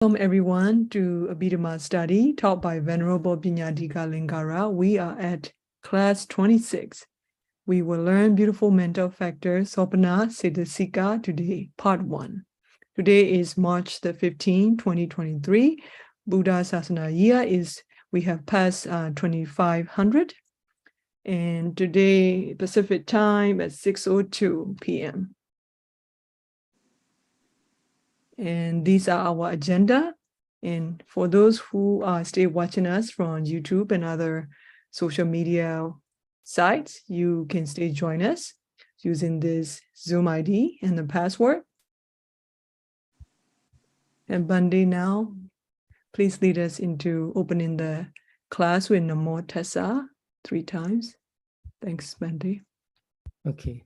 Welcome everyone to Abhidhamma study taught by Venerable Paññādhika Lingara. We are at class 26. We will learn beautiful mental factors, Sobhana-cetasika today, part 1. Today is March the 15th, 2023. Buddha Sasana year is, we have passed 2500. And today, Pacific time at 6:02 p.m. And these are our agenda. And for those who are still watching us from YouTube and other social media sites, you can still join us using this Zoom ID and the password. And Bandi, now, please lead us into opening the class with Namo Tassa 3 times. Thanks, Bandi. Okay,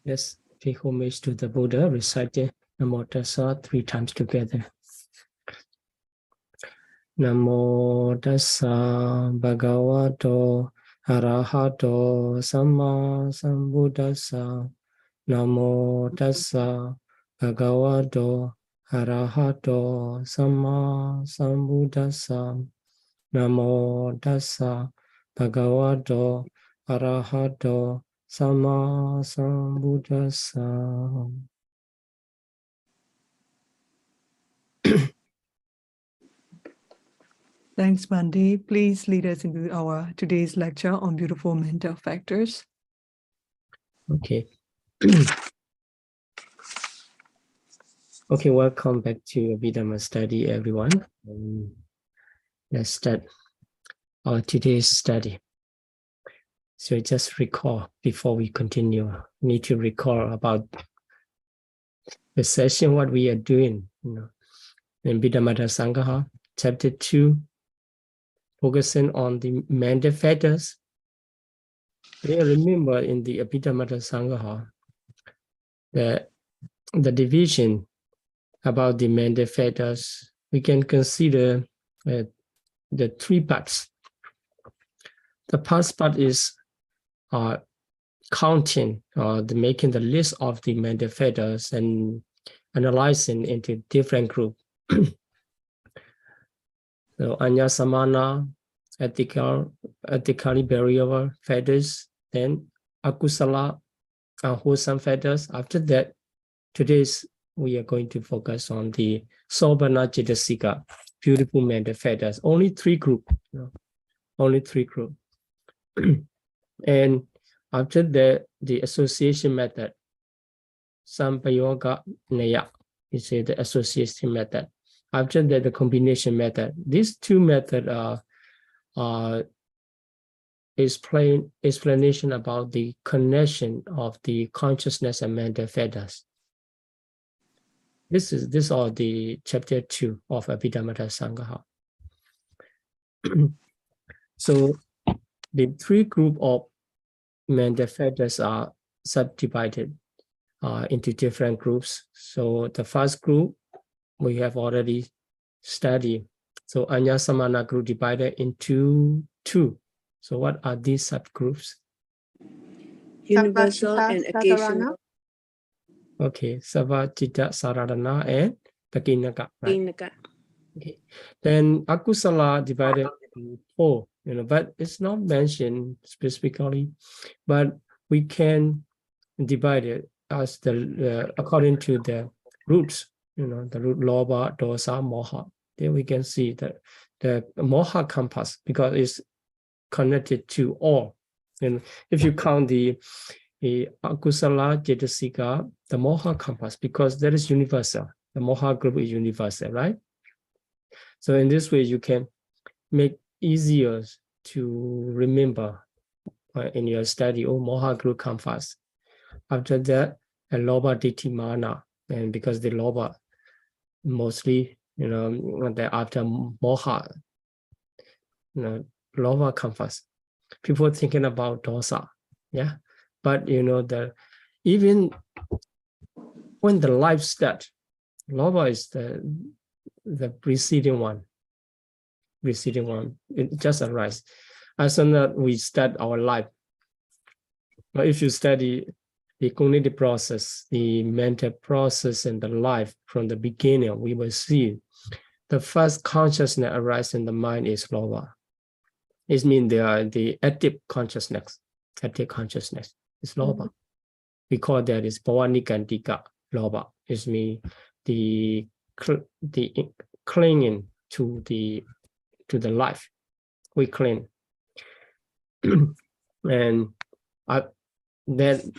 let's pay homage to the Buddha, reciting Namo Tassa 3 times together. Namo Tassa Bhagavato Arahato Samma Sambuddhassa. Namo Tassa Bhagavato Arahato Samma Sambuddhassa. Namo Tassa Bhagavato Arahato Samma Sambuddhassa. Thanks, Bandi. Please lead us into our today's lecture on beautiful mental factors. Okay. Okay, welcome back to Abhidhamma study, everyone. Let's start our today's study. So just recall before we continue, need to recall about the session, what we are doing, in Abhidhamma Sangha, chapter 2, focusing on the mental factors. We remember in the Abhidhamma Sangha that the division about the mental factors, we can consider the 3 parts. The first part is counting or making the list of the mental factors and analyzing into different groups. So Anya Samana, ethically variable factors, then Akusala, unwholesome factors. After that, today's we are going to focus on the Sobhana-cetasika, beautiful mental factors. Only 3 groups, only 3 groups. And after that, the association method, Sampayoga Naya, is the association method. After that, the combination method. These 2 methods are explanation about the connection of the consciousness and mental factors. This are the chapter 2 of Abhidhamma Sangha. So the 3 groups of mental factors are subdivided into different groups. So the first group we have already studied. So Anya Samana group divided into 2. So what are these subgroups? Universal and occasional. Okay, Sava, Chitta, Saradana, and Pakinaka. Right? Okay. Then Akusala divided into 4. But it's not mentioned specifically. But we can divide it as according to the roots. The root Lobha, Dosa, Moha. There we can see that the Moha compass, because it's connected to all. And if you count the Akusala, Cetasika, the Moha compass, because that is universal. The Moha group is universal, right? So in this way, you can make easier to remember in your study. Moha group compass. After that, a Lobha, Ditti, Mana, and because the Lobha mostly, after Moha, Lobha compass. People thinking about dosa, yeah. But even when the life starts, Lobha is the preceding one. It just arises. As soon as we start our life, but if you study the cognitive process, the mental process, and the life from the beginning, we will see the first consciousness arises in the mind is lobha. It means the active consciousness. Active consciousness is lobha. We call that is bhavanikantika lobha. It means the clinging to the life. We cling. And then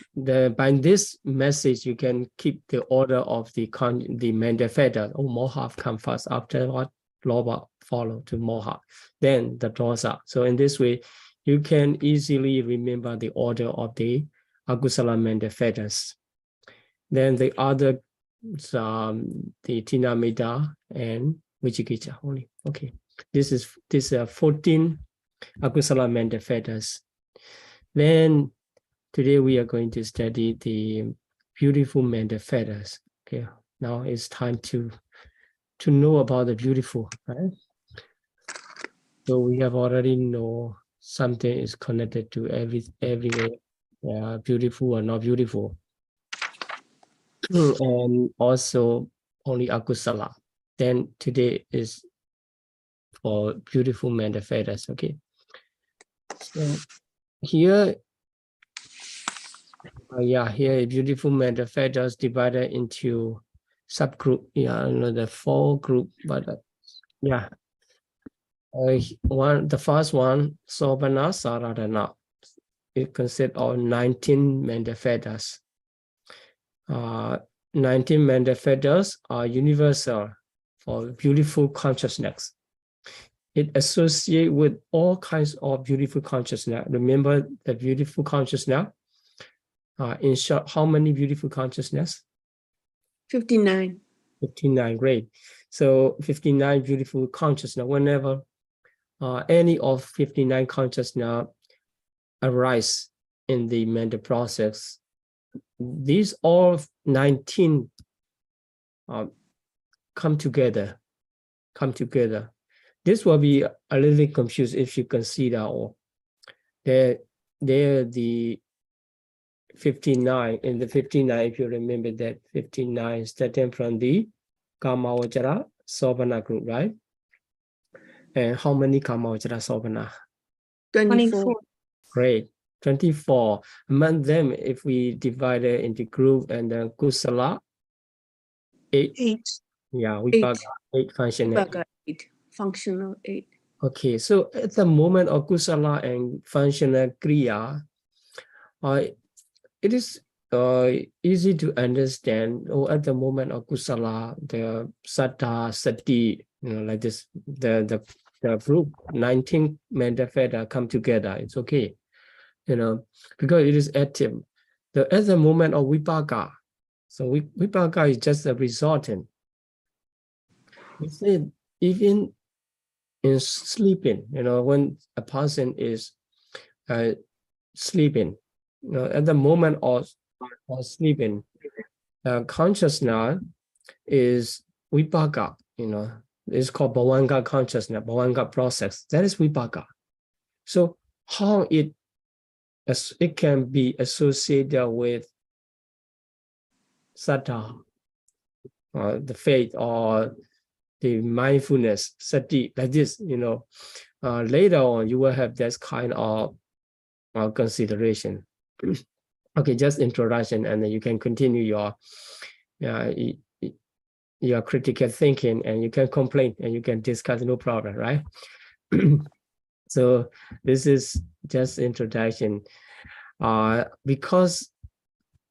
by this message, you can keep the order of the Mandaveda. Oh, moha come first. After what, lobha follow to moha, then the dosa. So in this way, you can easily remember the order of the akusala Mandavedas. Then the other, the Tinamida and Vichikicha only. Okay, this is 14 akusala Mandavedas. Then today we are going to study the beautiful Mandavedas. Okay, now it's time to know about the beautiful, right? So we have already know something is connected to everywhere, beautiful or not beautiful, and also only akusala. Then today is for beautiful Mandavedas. Okay, so here. Here beautiful Mandavedas divided into subgroup. The 4 group, but the first one, Sobhana-cetasika. It consists of 19 Mandavedas. 19 Mandavedas are universal for beautiful consciousness. It associates with all kinds of beautiful consciousness. Remember the beautiful consciousness. In short, how many beautiful consciousness? 59. 59, great. So 59 beautiful consciousness. Whenever any of 59 consciousness arise in the mental process, these all 19 come together. This will be a little bit confused if you consider all. They're the 59. In the 59, if you remember that 59 starting from the Kamavajara Sobhana group, right? And how many Kamavajara Sobhana? 24. Great, 24. Among them, if we divide it into group and then Kusala, 8. Yeah, Vipaka, 8 functional. Vipaka, 8. Functional 8. Okay, so at the moment of Kusala and functional Kriya, it is easy to understand. At the moment of Kusala, the Saddha, Sati, like this, the group 19 Mandaveda come together. It's okay, because it is active. At the moment of Vipaka, so Vipaka is just a resultant. We say even in sleeping, when a person is sleeping, at the moment of sleeping, consciousness is vipaka, it's called bhavanga consciousness, bhavanga process. That is vipaka. So how it can be associated with saddha, the faith, or the mindfulness, sati, like this, later on you will have this kind of consideration. Okay, just introduction, and then you can continue your critical thinking, and you can complain and you can discuss, no problem, right? So this is just introduction, because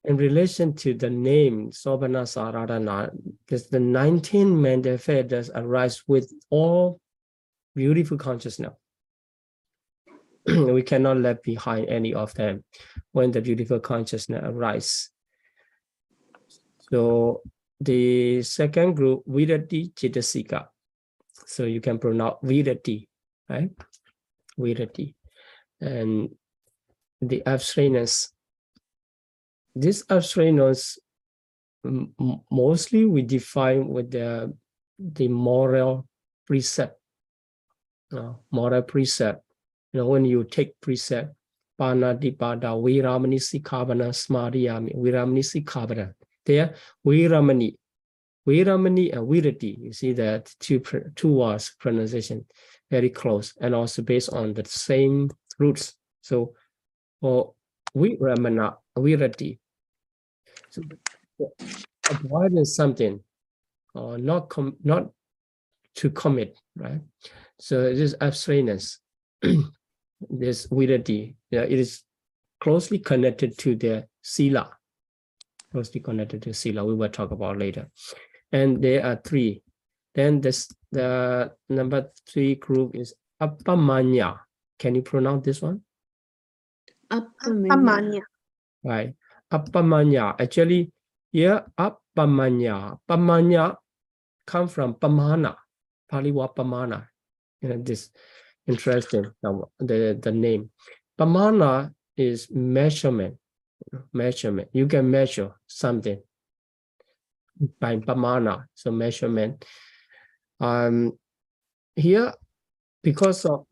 in relation to the name Sobhana-cetasika, because the 19 Mandavedas arise with all beautiful consciousness. We cannot leave behind any of them when the beautiful consciousness arises. So the second group, Pariyatti-cetasika. So you can pronounce Pariyatti, right? Pariyatti. And the abstinence. This abstinence, mostly we define with the moral precept. Moral precept. When you take precept, Panatipada, Viramani Sikkhabana, Smariyami, Viramani Sikkhabana. There, Viramani, Viramani and Virati. You see that two words pronunciation very close, and also based on the same roots. So for Viramana, Virati, so avoiding something or not to commit, right? So it is abstinence. This Virati, it is closely connected to the Sila. Closely connected to Sila, we will talk about later. And there are three. Then the number 3 group is Appamanya. Can you pronounce this one? Appamanya. Right. Appamanya. Actually, here Appamanya. Appamanya come from Pamana. Pali word Pamana. This interesting, the name. Pamana is measurement. Measurement. You can measure something by Pamana, so measurement. Here, because of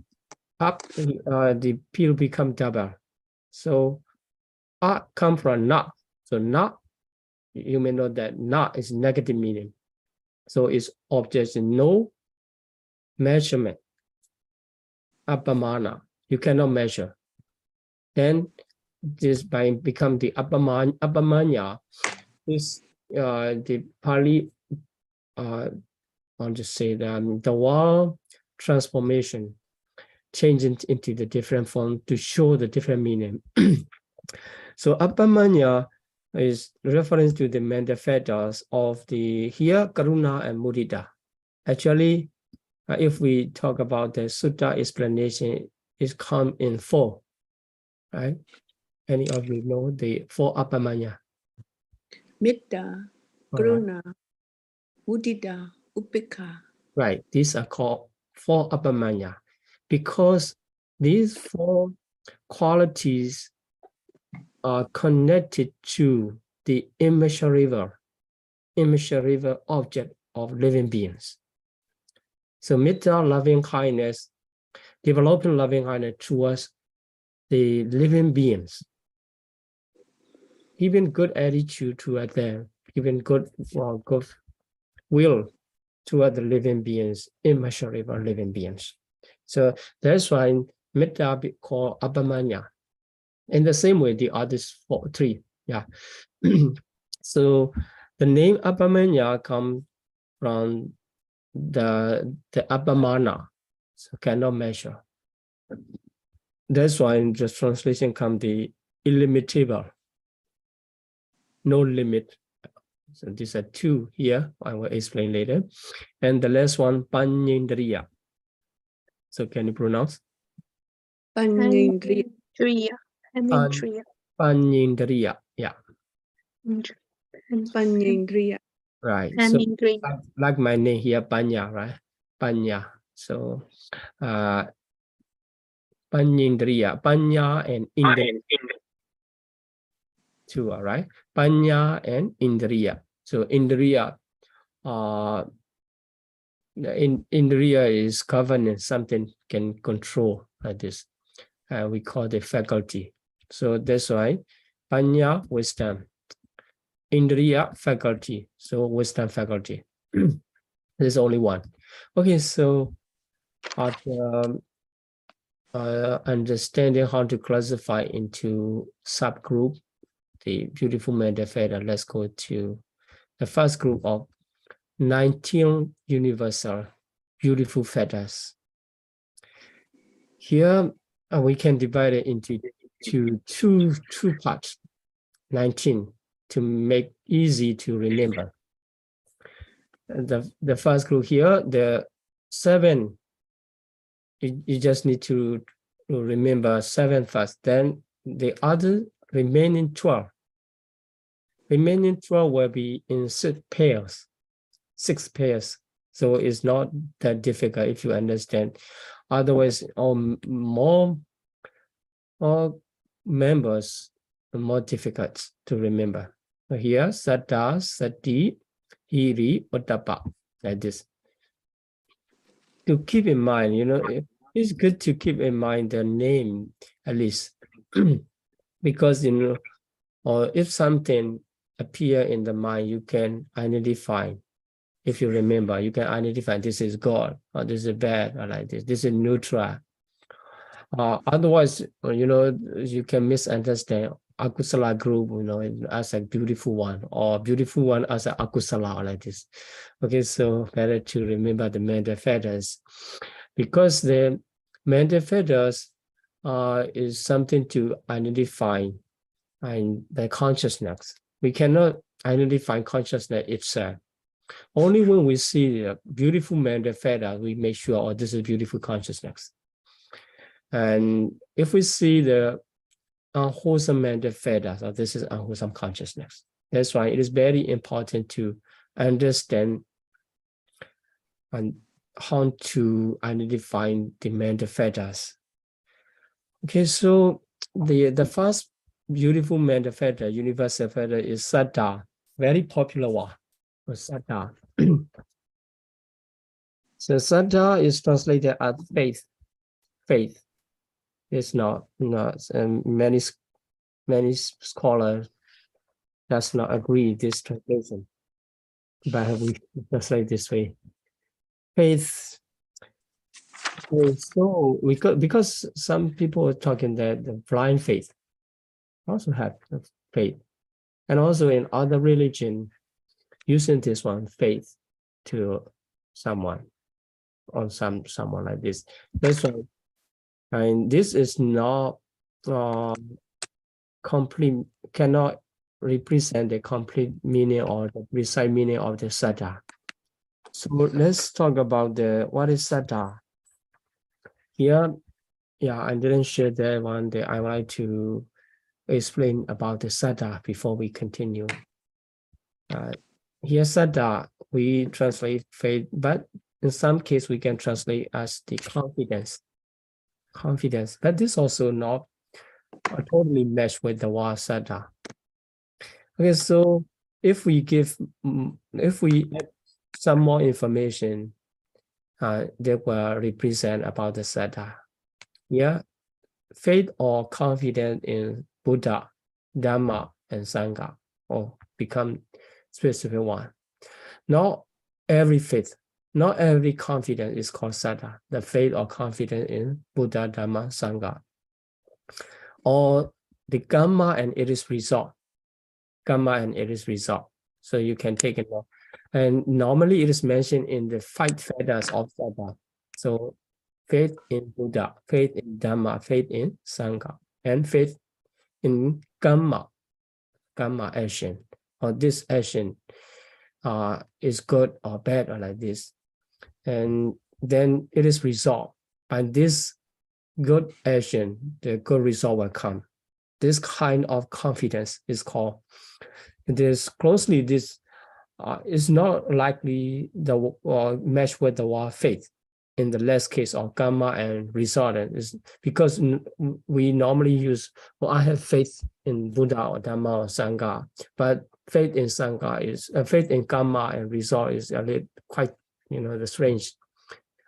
up, the pill become double. So come from na. So na, you may know that na is negative meaning. So it's object no measurement. Appamana, you cannot measure. Then this by become the Appamanya is the Pali, I'll just say that the word transformation changing into the different form to show the different meaning. So Appamanya is reference to the manifestos of the here Karuna and Mudita. Actually, if we talk about the sutta explanation, it comes in 4, right? Any of you know the 4 Appamanya? Metta, Karuna, Mudita, Upekkha. Right, these are called 4 Appamanya because these 4 qualities are connected to the immeasurable object of living beings. So Metta, loving kindness, developing loving kindness towards the living beings, even good attitude toward them, even good will toward the living beings, immeasurable living beings. So that's why Metta be called Appamanya. In the same way, the others 3. Yeah. So the name Appamanya comes from the Appamana, so cannot measure. That's why in the translation comes the illimitable, no limit. So these are 2 here. I will explain later. And the last one, Panyendriya. So can you pronounce? Panyendriya. Panyendriya. Yeah. Panyendriya. Right. So like my name here, Panya, right? Panya. So Panyendriya, Panya and Indriya. 2, all right? Panya and Indriya. So Indriya, Indriya is governing something, can control like this. We call it faculty. So that's why Panya, wisdom. Indriya, faculty. So wisdom, faculty. There's only one. Okay, so understanding how to classify into subgroup the beautiful manifesta, let's go to the first group of 19 universal beautiful fetters. Here we can divide it into two parts, 19, to make easy to remember. The first group here, the 7, you just need to remember 7 first, then the other remaining 12. Remaining 12 will be in 6 pairs. So it's not that difficult if you understand. Otherwise, more members are more difficult to remember. So here, Saddha, Sati, Hiri, Ottappa, like this. To keep in mind, it's good to keep in mind the name at least, because or if something appear in the mind, you can identify If you remember, you can identify this is good or this is bad or like this. This is neutral. Otherwise, you can misunderstand akusala group, as a beautiful one, or beautiful one as a akusala like this. Okay, so better to remember the mental factors, because the mental factors is something to identify in the consciousness. We cannot identify consciousness itself. Only when we see the beautiful mental factor, we make sure, oh, this is beautiful consciousness. And if we see the unwholesome mental factors, or this is unwholesome consciousness. That's why it is very important to understand and how to identify the mental factors. Okay, so the first beautiful mental factor, universal factor, is saddha, very popular one. Saddha. So saddha is translated as faith. Faith. It's not many scholars does not agree this translation, but we translate this way. Faith. So because some people are talking that the blind faith also have faith, and also in other religion using this one faith to someone or someone like this. That's why. And this is not complete, cannot represent the complete meaning or the precise meaning of the saddha. So let's talk about what is saddha. Here, I didn't share that one. I would like to explain about the saddha before we continue. Here, saddha, we translate faith, but in some case we can translate as the confidence. But this also not totally match with the word saddha. Okay, so if we add some more information that will represent about the saddha. Yeah, faith or confidence in Buddha, Dhamma, and Sangha, or become specific one. Not every faith, not every confidence is called saddha. The faith or confidence in Buddha, Dhamma, Sangha, or the Kamma and its result. Kamma and its result. So you can take it off. And normally it is mentioned in the 5 fetters of saddha. So faith in Buddha, faith in Dhamma, faith in Sangha, and faith in Kamma action, or this action is good or bad or like this. And then it is resolved. And this good action, the good result will come. This kind of confidence is called, this is not likely the match with the word faith in the last case of Kamma and result, is because we normally use, I have faith in Buddha or Dhamma or Sangha, but faith in Sangha is faith in Kamma and result is a little quite the strange.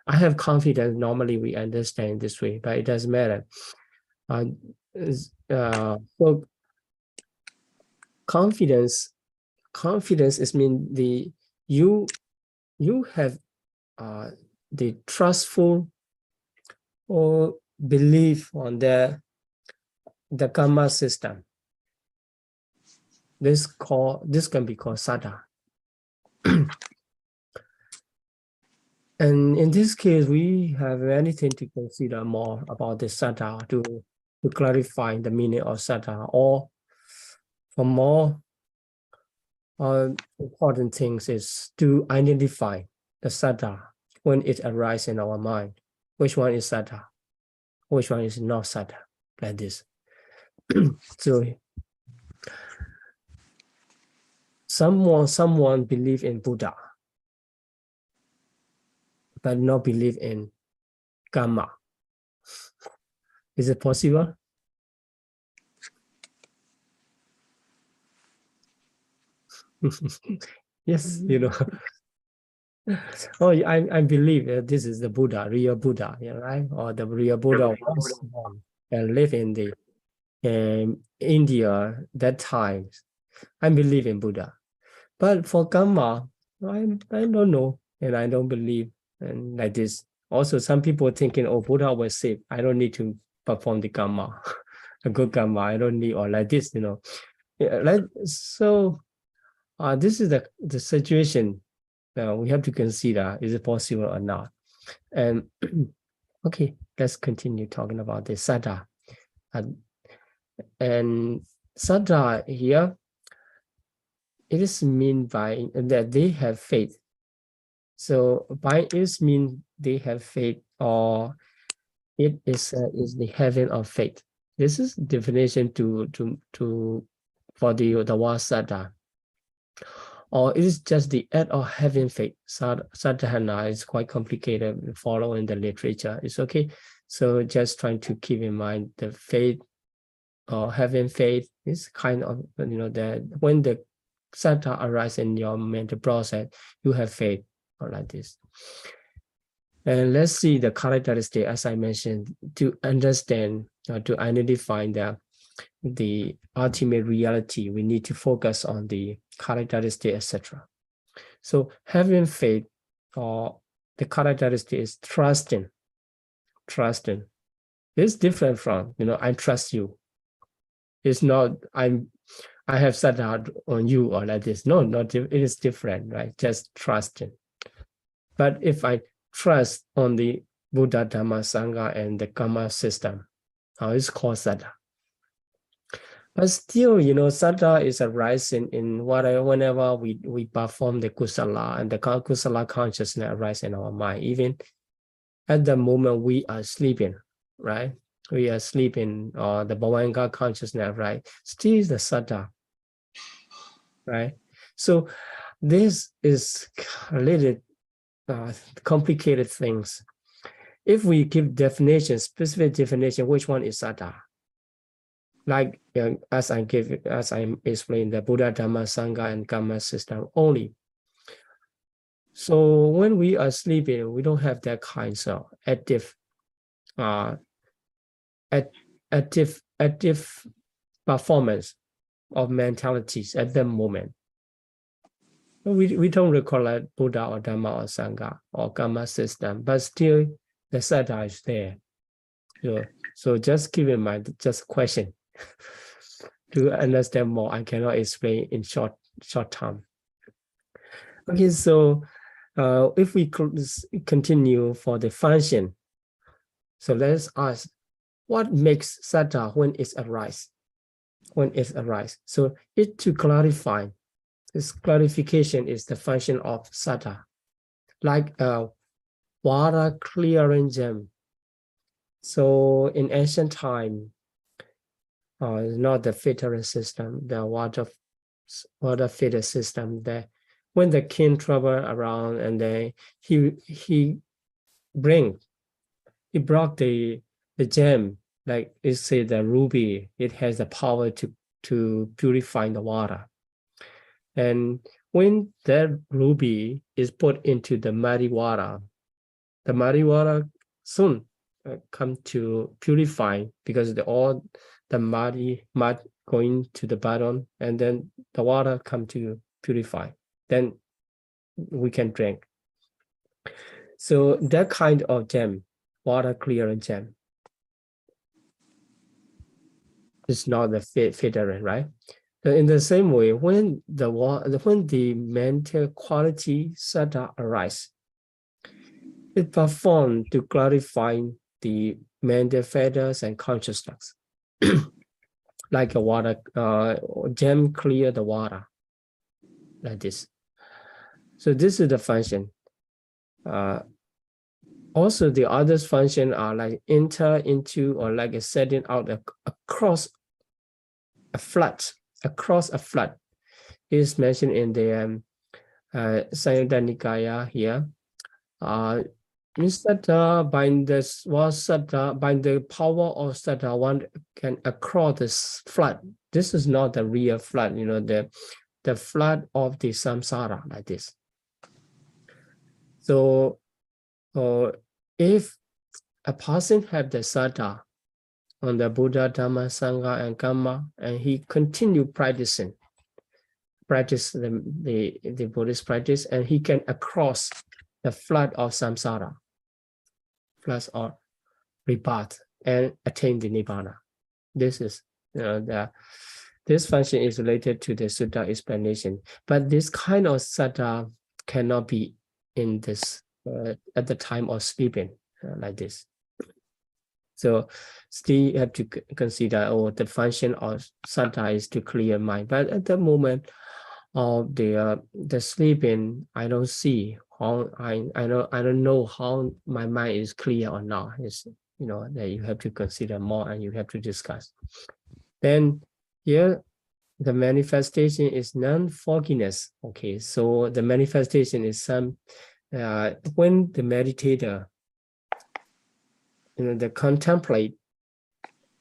I have confidence. Normally we understand this way, but it doesn't matter. So confidence is mean you have the trustful or belief on the karma system. This can be called saddha. And in this case, we have anything to consider more about the saddha to clarify the meaning of saddha, or for more important things is to identify the saddha when it arises in our mind. Which one is saddha? Which one is not saddha? Like this. So someone believe in Buddha, but not believe in Kamma. Is it possible? Yes, Oh, I believe this is the Buddha, real Buddha, right? Or the real Buddha was born and live in the India that time. I believe in Buddha. But for Kamma, I don't know, and I don't believe, and like this. Also, some people thinking, oh, Buddha was safe. I don't need to perform the karma, a good karma. I don't need, or like this, Yeah, like so. This is the situation. We have to consider: is it possible or not? And okay, let's continue talking about the saddha. And saddha here, it is mean by that they have faith. So by it mean they have faith, or it is the heaven of faith. This is definition for the word saddha. Or it is just the act of having faith. Sadhana is quite complicated following the literature. It's okay. So just trying to keep in mind the faith or having faith is kind of, that when the saddha arises in your mental process, you have faith or like this. And let's see the characteristic, as I mentioned, to understand, to identify the ultimate reality, we need to focus on the characteristic, etc. So having faith, or the characteristic is trusting. Trusting. It's different from, I trust you. It's not I have saddha on you or like this. No, not it is different, right? Just trusting. But if I trust on the Buddha, Dhamma, Sangha, and the Karma system, it's called saddha. But still, saddha is arising in whenever we perform the kusala, and the kusala consciousness arises in our mind, even at the moment we are sleeping, right? We are sleeping, or the bhavanga consciousness, right? Still is the saddha, right? So this is a little complicated things. If we give definition, specific definition, which one is saddha? Like as I explained, the Buddha, Dhamma, Sangha, and Karma system only. So when we are sleeping, we don't have that kind of active performance of mentalities at that moment. We don't recollect Buddha or Dhamma or Sangha or Karma system, but still the saddha is there. So just keep in mind, just question. To understand more, I cannot explain in short term. Okay, so if we continue for the function, so let's ask, what makes saddha when it arises? When it arises, so it to clarify. This clarification is the function of saddha, like a water clearing gem. So in ancient time, not the filtering system, the water filter system, that when the king travel around, and then he brought the gem, like it say the ruby, it has the power to purify the water. And when that ruby is put into the muddy water soon come to purify, because all the mud going to the bottom, and then the water come to purify. Then we can drink. So that kind of gem, water clearing gem, is not the filtering, right? So in the same way, when the mental quality saddha arise, it performs to clarify the mental feathers and consciousness, like a water gem clear the water, like this. So this is the function. Also, the other function are like enter into, or like a setting out across a flood. Across a flood is mentioned in the Samyutta Nikaya here. Instead, by the power of saddha, one can across this flood. This is not the real flood, the flood of the samsara, like this. So, if a person have the saddha on the Buddha, Dhamma, Sangha, and Karma, and he continue practicing, practice the Buddhist practice, and he can cross the flood of samsara, floods of rebirth, and attain the Nibbana. This is this function is related to the sutta explanation, but this kind of saddha cannot be in this at the time of sleeping like this. So still you have to consider, the function of saddha is to clear mind. But at the moment of the sleeping, I don't see how I don't know how my mind is clear or not. It's, that you have to consider more and you have to discuss. Then here the manifestation is non-fogginess. Okay, so the manifestation is some when the meditator the contemplate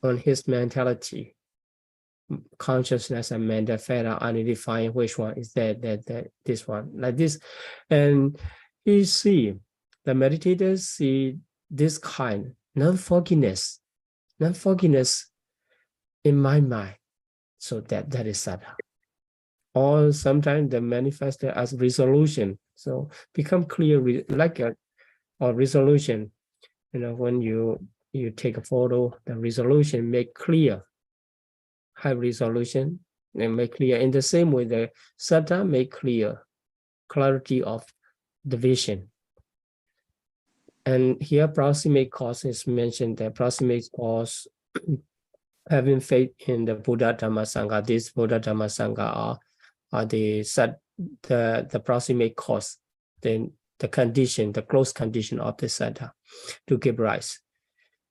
on his mentality, consciousness and mental fetter, identifying which one is that this one, like this. And you see, the meditators see this kind, non-fogginess in my mind. So that is saddha. Or sometimes they manifest as resolution. So become clear, like a resolution. When you take a photo, the resolution make clear, high resolution, and make clear. In the same way, the saddha make clear, clarity of the vision. And here, proximate cause is mentioned. The proximate cause, having faith in the Buddha Dhamma Sangha. This Buddha Dhamma Sangha are the proximate cause, then the condition, the close condition of the saddha to give rise.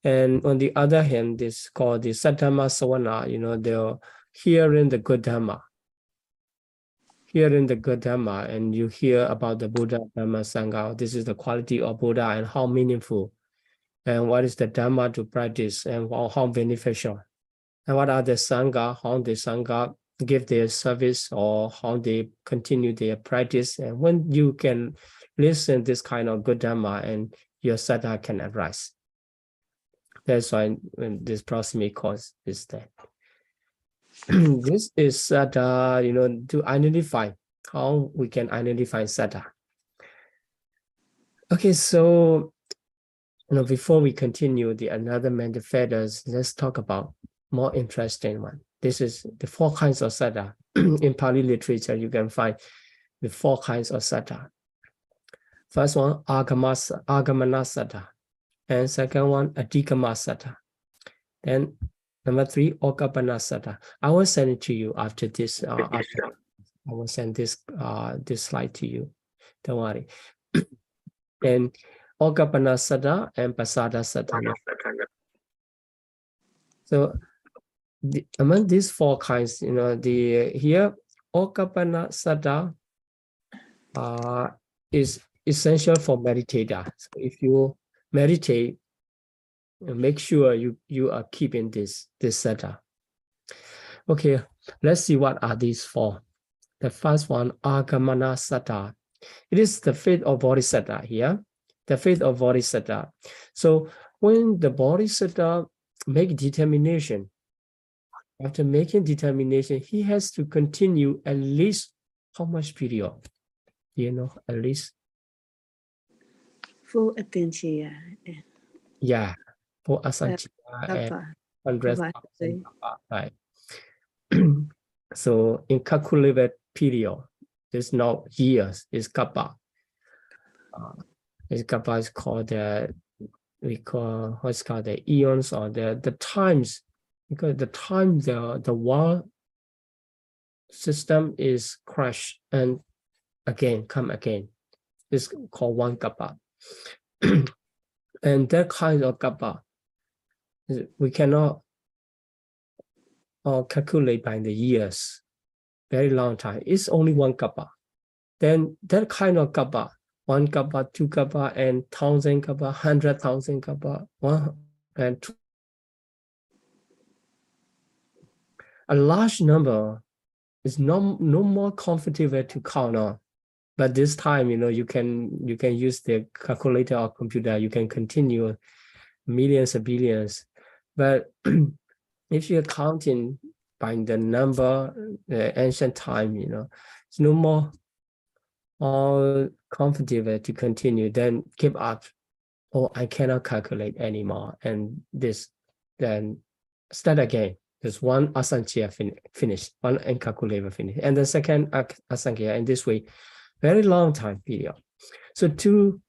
And on the other hand, this called the saddhamma sawana, they're hearing the good dhamma. Hearing the good dhamma, and you hear about the Buddha Dhamma Sangha. This is the quality of Buddha and how meaningful, and what is the dhamma to practice, and how beneficial. And what are the sangha, how the sangha give their service, or how they continue their practice. And when you can listen this kind of good dhamma, and your saddha can arise. That's why when this proximate cause is there. This is saddha, to identify how we can identify saddha. Okay, so before we continue another mental fetters, let's talk about more interesting one. This is the 4 kinds of saddha. In Pali literature, you can find the 4 kinds of saddha. First one, agamana saddha. And second one, adhikama saddha. Then number 3, okapana saddha. I will send it to you after this. I will send this slide to you. Don't worry. And okapana saddha and pasada saddha. So among these 4 kinds, here okapana saddha is essential for meditator. So if you meditate, make sure you are keeping this saddha. Okay, let's see what are these 4. The first one, agamana saddha. It is the faith of bodhisattva here. The faith of bodhisattva. So when the bodhisattva make determination, after making determination, he has to continue at least how much period? At least full attention. Yeah, for asanchita and 100,000 right? So in calculated period, there's no years, it's kappa. This kappa is called what's called the eons, or the times, because the time the world system is crashed and come again. It's called 1 kappa. And that kind of kappa, we cannot calculate by the years, very long time. It's only 1 kappa. Then that kind of kappa, 1 kappa, 2 kappa, and 1,000 kappa, 100,000 kappa, 1 and 2. A large number is no more comfortable to count on. But this time, you can use the calculator or computer. You can continue millions and billions. But if you're counting by the number, the ancient time, it's no more all comfortable to continue, then give up. Oh, I cannot calculate anymore. And this, then start again. There's one asankhya finished, one incalculable finished, and the second asankhya in this way, very long time period. So to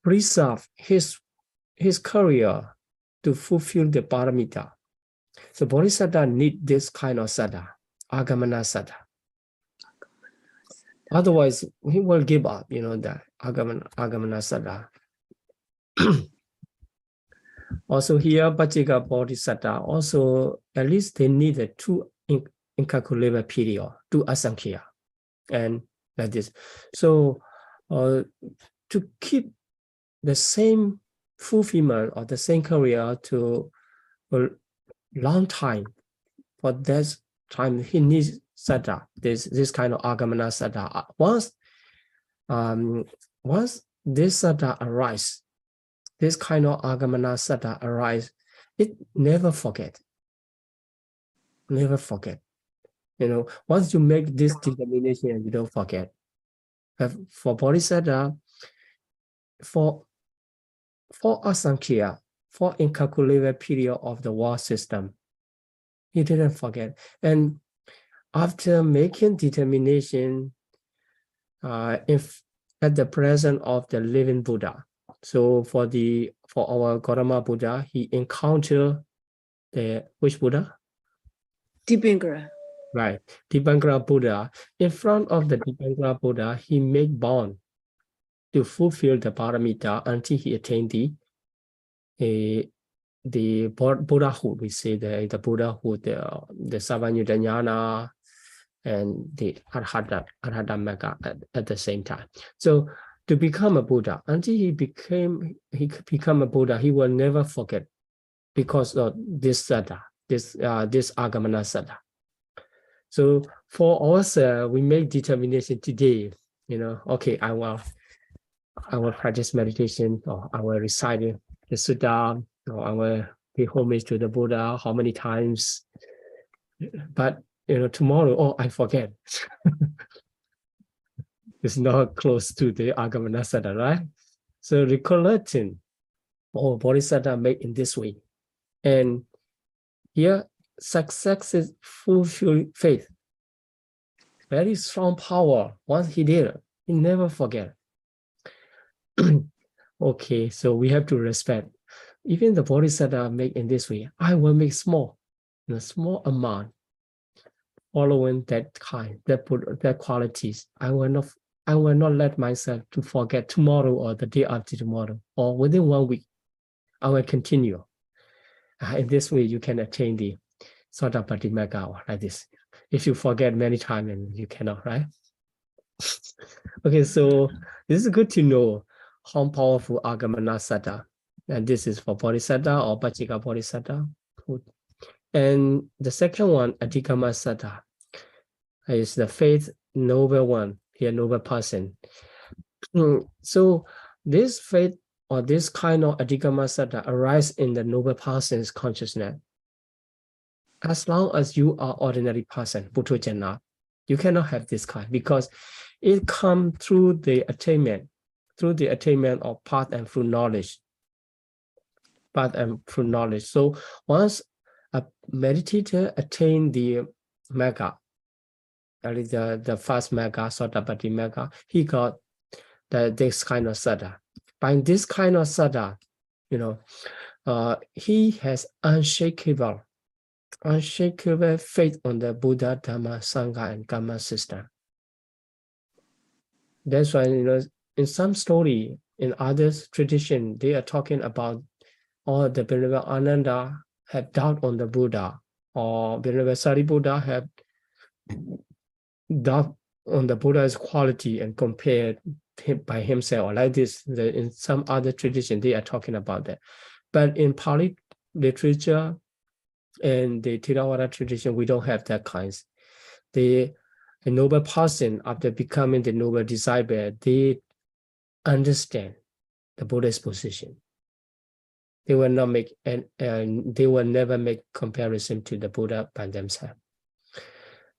preserve his career to fulfill the paramita, so Bodhisattva need this kind of sada, agamana sada. Otherwise, he will give up, the agamana sada. Also here, Pachika Bodhisattva, also at least they need a 2 incalculable period, 2 asankhya, and like this. So to keep the same fulfillment or the same career to a long time, for that time he needs sada, this kind of agamana sada. Once this sada arises, this kind of agamana sada arise, it never forget. Never forget. Once you make this determination, you don't forget. For Bodhisattva, for asankhya, for incalculable period of the world system, he didn't forget. And after making determination, if at the presence of the living Buddha, so for our Gautama Buddha, he encountered which Buddha? Dipankara. Right, Dipankara Buddha. In front of the Dipankara Buddha, he made bond to fulfill the paramita until he attained the Buddhahood. We say the Buddhahood, the Sarvanyutta Jnana, and the Arhata Magga at the same time. So to become a Buddha, until he become a Buddha, he will never forget, because of this sada, this agamana sada. So for us, we make determination today. Okay, I will practice meditation, or I will recite the sutta, or I will pay homage to the Buddha how many times. But tomorrow, I forget. It's not close to the agamana sada, right? So recollecting, Bodhisattva made in this way. And here, success is fulfill faith. Very strong power. Once he did it, he never forget. Okay, so we have to respect. Even the Bodhisattva make in this way, I will make small, in a small amount, following that kind, that qualities. I will not let myself to forget tomorrow or the day after tomorrow, or within 1 week. I will continue. In this way, you can attain the Paṭipatti Magga like this. If you forget many times, and you cannot, right? Okay, so this is good to know how powerful agamana sada. And this is for Bodhisattva or Pachika Bodhisattva. And the second one, Abhidhamma sada, is the faith noble one, here noble person. So this faith or this kind of Abhidhamma sada arise in the noble person's consciousness. As long as you are ordinary person, Puthujjana, you cannot have this kind, because it comes through the attainment of path and fruit knowledge. So once a meditator attain the Magga, that is the first Magga, Paṭipatti Magga, he got this kind of sada. By this kind of sada, he has unshakable faith on the Buddha, Dhamma, Sangha, and Karma system. That's why, in some story, in others tradition, they are talking about, the Venerable Ananda have doubt on the Buddha, or Venerable Sariputta have doubt on the Buddha's quality and compared by himself, or like this. In some other tradition, they are talking about that. But in Pali literature and the Theravada tradition, we don't have that kinds. A noble person, after becoming the noble disciple, they understand the Buddha's position. They will not make, and they will never make comparison to the Buddha by themselves.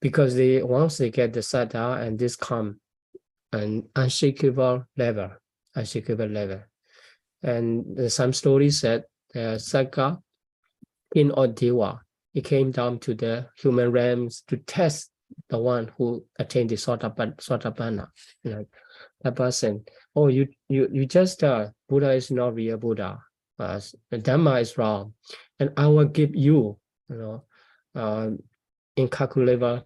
because once they get the saddha and this calm, an unshakable level. And some stories said Sakka, king or Deva, he came down to the human realms to test the one who attained the Sotapanna. Like that person, oh, you just Buddha is not real Buddha. The Dhamma is wrong, and I will give you, incalculable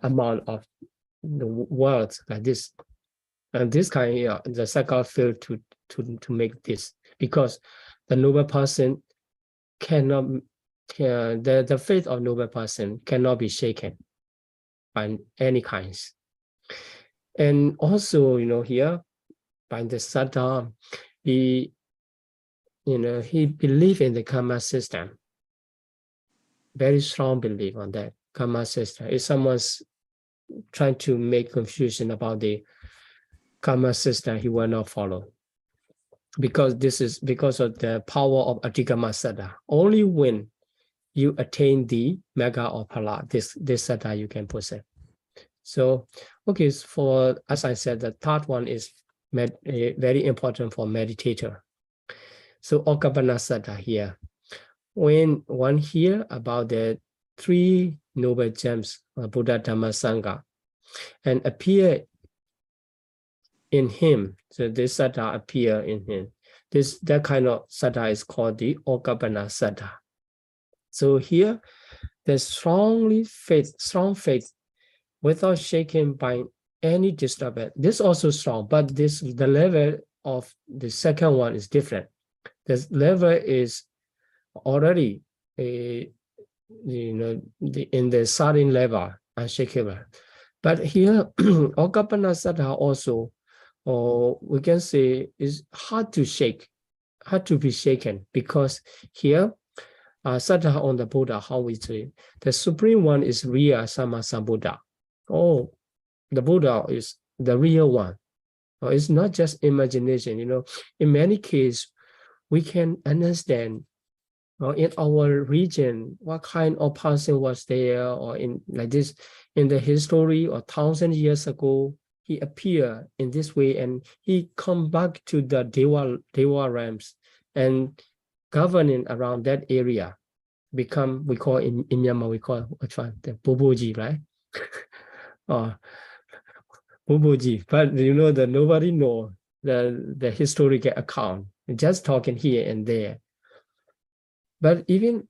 amount of the words like this. And this kind, the Sakka failed to make this, because the noble person cannot, the faith of noble person cannot be shaken by any kinds. And also, here by the Saddha, he believed in the karma system. Very strong belief on that karma system. If someone's trying to make confusion about the karma system, he will not follow, because this is because of the power of Abhidhamma Saddha. Only when you attain the mega or phala, this saddha you can possess. So, okay, as I said, the third one is very important for meditator. So Okappana Saddha here. When one hear about the 3 noble gems of Buddha, Dhamma, Sangha, and appear in him, so this saddha appear in him. That kind of saddha is called the Okappana Saddha. So here, there's strong faith, without shaken by any disturbance. This also strong, but the level of the second one is different. This level is already in the starting level, unshakable. But here, Okappana Saddha also, we can say, is hard to be shaken, because here, Saddha on the Buddha, how we say, the supreme one is real Sammasambuddha. Oh, the Buddha is the real one. It's not just imagination. In many cases, we can understand in our region what kind of person was there, or in like this, in the history or 1,000 years ago, he appeared in this way, and he come back to the Deva realms and governing around that area. Become, we call in Myanmar, we call which one? The Boboji, right? Boboji. But that nobody know the historical account. Just talking here and there. But even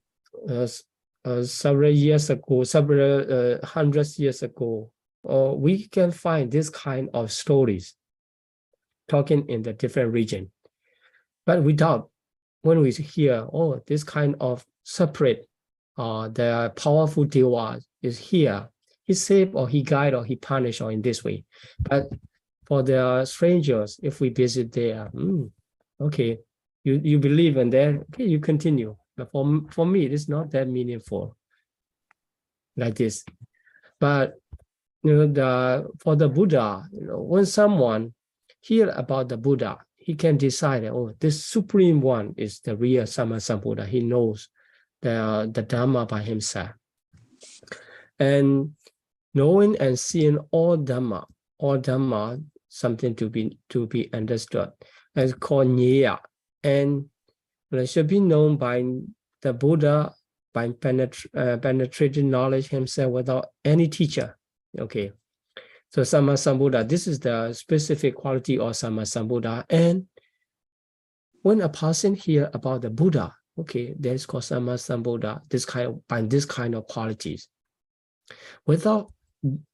several years ago, several hundreds years ago, we can find this kind of stories talking in the different region. But without, when we hear, this kind of separate, the powerful Deva is here, he saved or he guide or he punish or in this way. But for the strangers, if we visit there, okay, you believe in that, okay, you continue. But for me, it's not that meaningful like this. But for the Buddha, when someone hear about the Buddha, he can decide, this supreme one is the real Sammasambuddha. He knows the Dhamma by himself. And knowing and seeing all Dhamma, something to be understood, is called Nyaya. And it should be known by the Buddha, by penetrating knowledge himself without any teacher. Okay. So Sammasambuddha, this is the specific quality of Sammasambuddha. And when a person hear about the Buddha, okay, that is called Sammasambuddha, by this kind of qualities. Without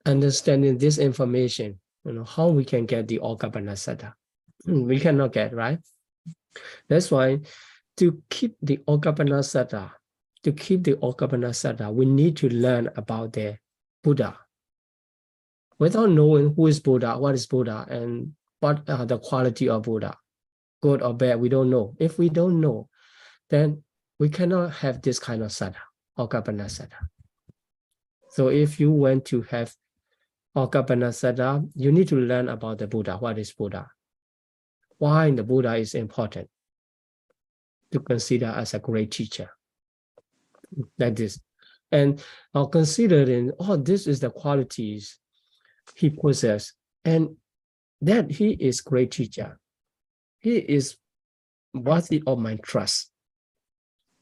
understanding this information, how we can get the Okappana Saddha? We cannot get, right? That's why to keep the Okappana Saddha, we need to learn about the Buddha. Without knowing who is Buddha, what is Buddha, and what are the quality of Buddha, good or bad, we don't know. If we don't know, then we cannot have this kind of Saddha, Okappana Saddha. So if you want to have Okappana Saddha, you need to learn about the Buddha. What is Buddha? Why the Buddha is important to consider as a great teacher, like this. and considering, oh, this is the qualities he possesses, and that he is great teacher. He is worthy of my trust.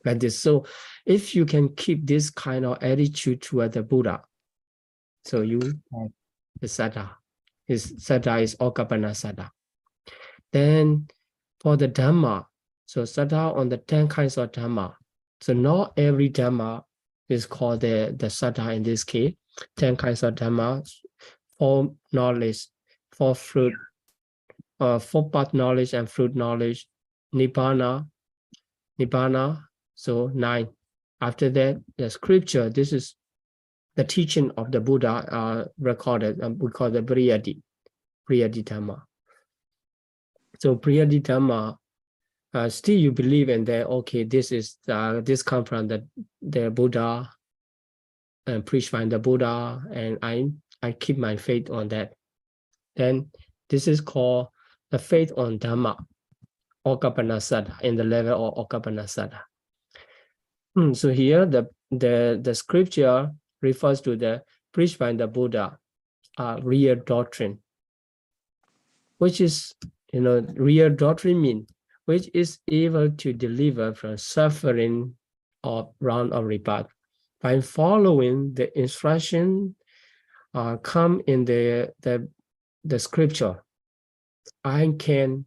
Like this. So if you can keep this kind of attitude toward the Buddha, so you have the Saddha. His Saddha is Okappana Saddha. Then for the Dhamma, so Saddha on the 10 kinds of Dhamma. So not every Dhamma is called the Saddha in this case. 10 kinds of Dhamma, 4 knowledge, 4 fruit, 4 path knowledge and fruit knowledge, Nibbana, so 9. After that, the scripture, this is the teaching of the Buddha recorded, and we call the Pariyatti Dhamma. So Pariyatti Dhamma, still you believe in that, okay, this is this comes from the Buddha and preached by the Buddha, and I keep my faith on that. Then this is called the faith on Dhamma, Okappana Saddha, in the level of Okappana Saddha. So here the scripture refers to the preached by the Buddha, real doctrine, which is, real doctrine means which is able to deliver from suffering or round of rebirth by following the instruction come in the scripture. I can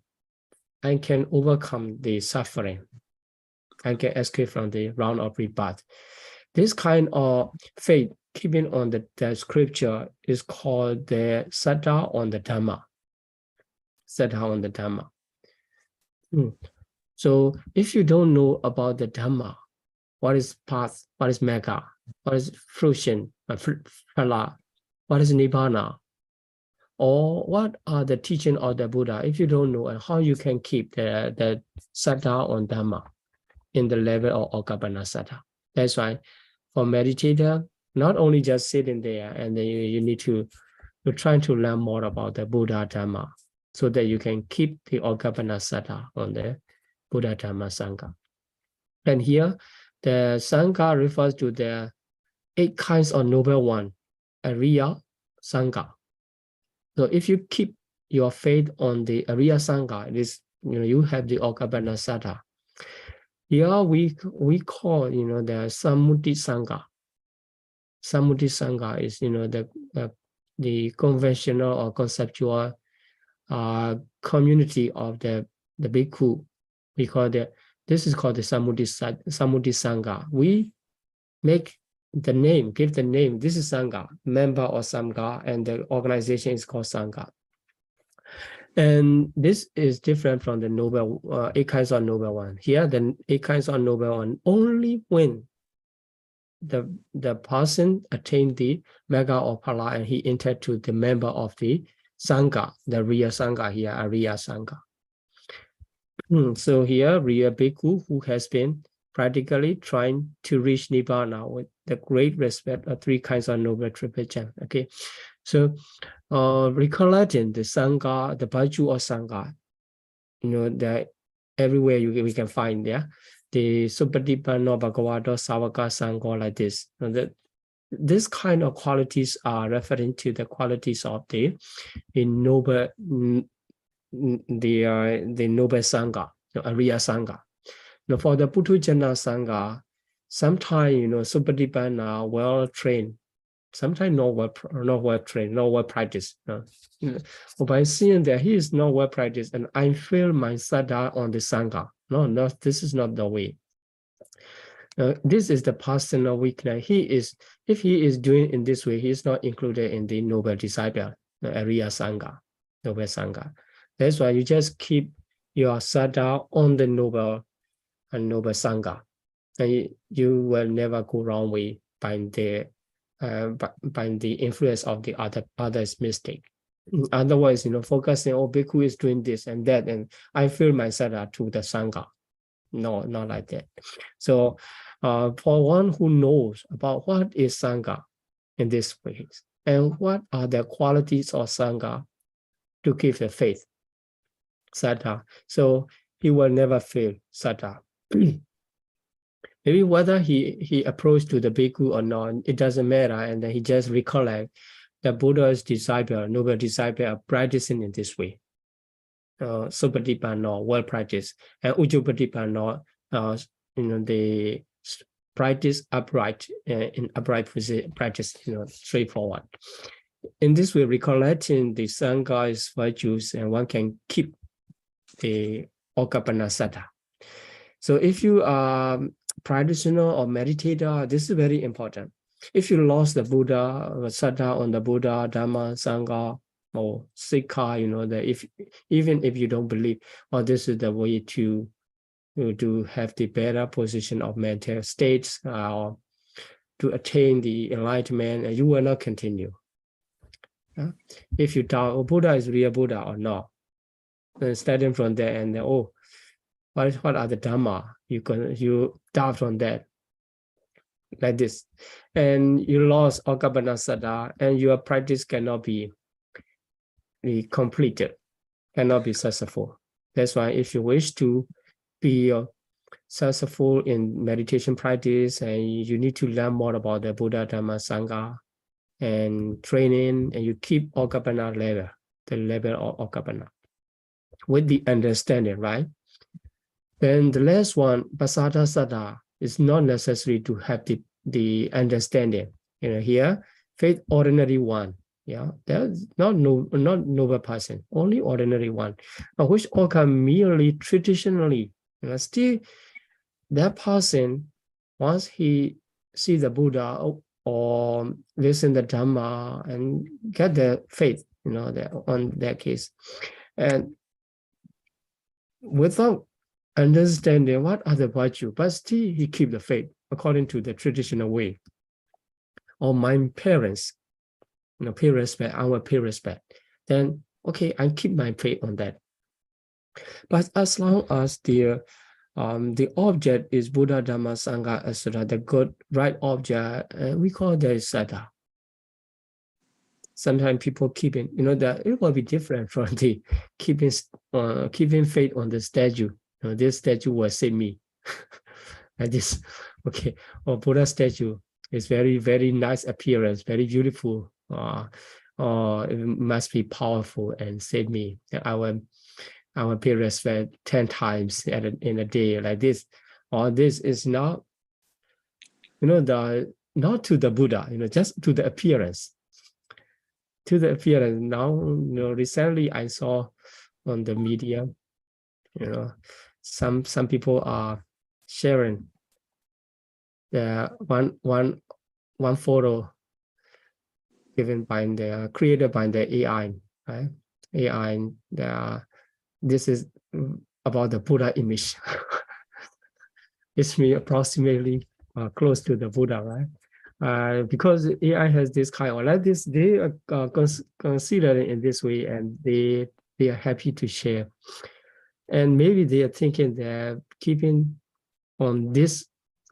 overcome the suffering. I can escape from the round of rebirth. This kind of faith, keeping on the scripture, is called the Saddha on the Dhamma. Saddha on the Dhamma. So if you don't know about the Dhamma, what is path, what is Magga, what is fruition, phala, what is Nibbana, or what are the teaching of the Buddha, if you don't know, and how you can keep the Saddha on Dhamma in the level of Okappana Saddha. That's why for meditator, not only just sitting there, and then you need to try to learn more about the Buddha Dhamma, so that you can keep the Okappana Saddha on the Buddha Dhamma Sangha. And here, the Sangha refers to the 8 kinds of noble one, Ariya Sangha. So if you keep your faith on the Ariya Sangha, it is, you have the Okappana Saddha. Here we call, the Sammuti Sangha. Sammuti Sangha is, the conventional or conceptual community of the bhikkhu. We call this is called the Sammuti Sangha. We make the name, give the name. This is Sangha, member of Sangha, and the organization is called Sangha. And this is different from the noble 8 kinds of noble one. Here, the 8 kinds of noble one only when the person attained the Magga or Phala and he entered to the member of the Sangha, the real Sangha here, Ariya Sangha. So here, real bhikkhu who has been practically trying to reach Nibbana with the great respect of 3 kinds of noble triple. Okay, so recollecting the Sangha, the Baju or Sangha, that everywhere we can find there, the Supatipanno Bhagavato Savaka Sangha like this. This kind of qualities are referring to the qualities of the noble, the noble Sangha, the Ariya Sangha. Now for the Puthujjana Sangha, sometimes Supatipanna well trained, sometimes not well trained, not well practiced. By seeing that he is not well practiced, and I feel my Saddha on the Sangha. No, this is not the way. This is the personal weakness. If he is doing in this way, he is not included in the noble disciple, the Ariya Sangha, noble Sangha. That's why you just keep your Saddha on the noble and noble Sangha, and you will never go wrong way by the influence of the other's mistake. Otherwise, focusing, bhikkhu is doing this and that, and I feel my Saddha to the Sangha. No, not like that. So for one who knows about what is Sangha in this way, and what are the qualities of Sangha to give the faith, Saddha, so he will never fail Saddha. Maybe whether he approached to the bhikkhu or not, it doesn't matter. And then he just recollect the Buddha's disciple, noble disciple, are practicing in this way. Paṭipatti, well practiced, and Paṭipatti, they practice upright in upright practice, straightforward. In this way, recollecting the Sangha's virtues, and one can keep the Okappana Saddha. So if you are practitioner or meditator, this is very important. If you lost the Buddha, Saddha on the Buddha, Dhamma, Sangha, or Sikha, that even if you don't believe, this is the way to have the better position of mental states, to attain the enlightenment, and you will not continue. If you doubt, Buddha is real Buddha or not, then starting from there, and then, what are the Dhamma? You doubt on that, like this, and you lost Okappana Saddha, and your practice cannot be completed, cannot be successful. That's why if you wish to be successful in meditation practice, and you need to learn more about the Buddha, Dhamma, Sangha, and training, and you keep Okappana level, the level of Okappana, with the understanding, right? Then the last one, Pasada Saddha, is not necessary to have the understanding. Here, faith ordinary one. There's not noble person, only ordinary one, which occur merely traditionally. Still, that person, once he see the Buddha or listen the Dhamma and get the faith, on that case, and without understanding what are the virtues, but still he keep the faith according to the traditional way. Or my parents, pay respect, I will pay respect. Then, okay, I keep my faith on that. But as long as the object is Buddha, Dhamma, Sangha, etc., the good, right object, we call that Saddha. Sometimes people keeping, that it will be different from the keeping faith on the statue. This statue will save me. Like this, okay. Or Buddha statue is very, very nice appearance, very beautiful. It must be powerful and save me. I will pay respect 10 times in a day, like this. Or this is not, not to the Buddha, just to the appearance. To the appearance. Now, recently I saw on the media, some people are sharing the one photo given by created by the AI, right? AI, this is about the Buddha image. It's me approximately close to the Buddha, right? Because AI has this kind of like this, they are considered in this way, and they are happy to share. And maybe they are thinking they're keeping on this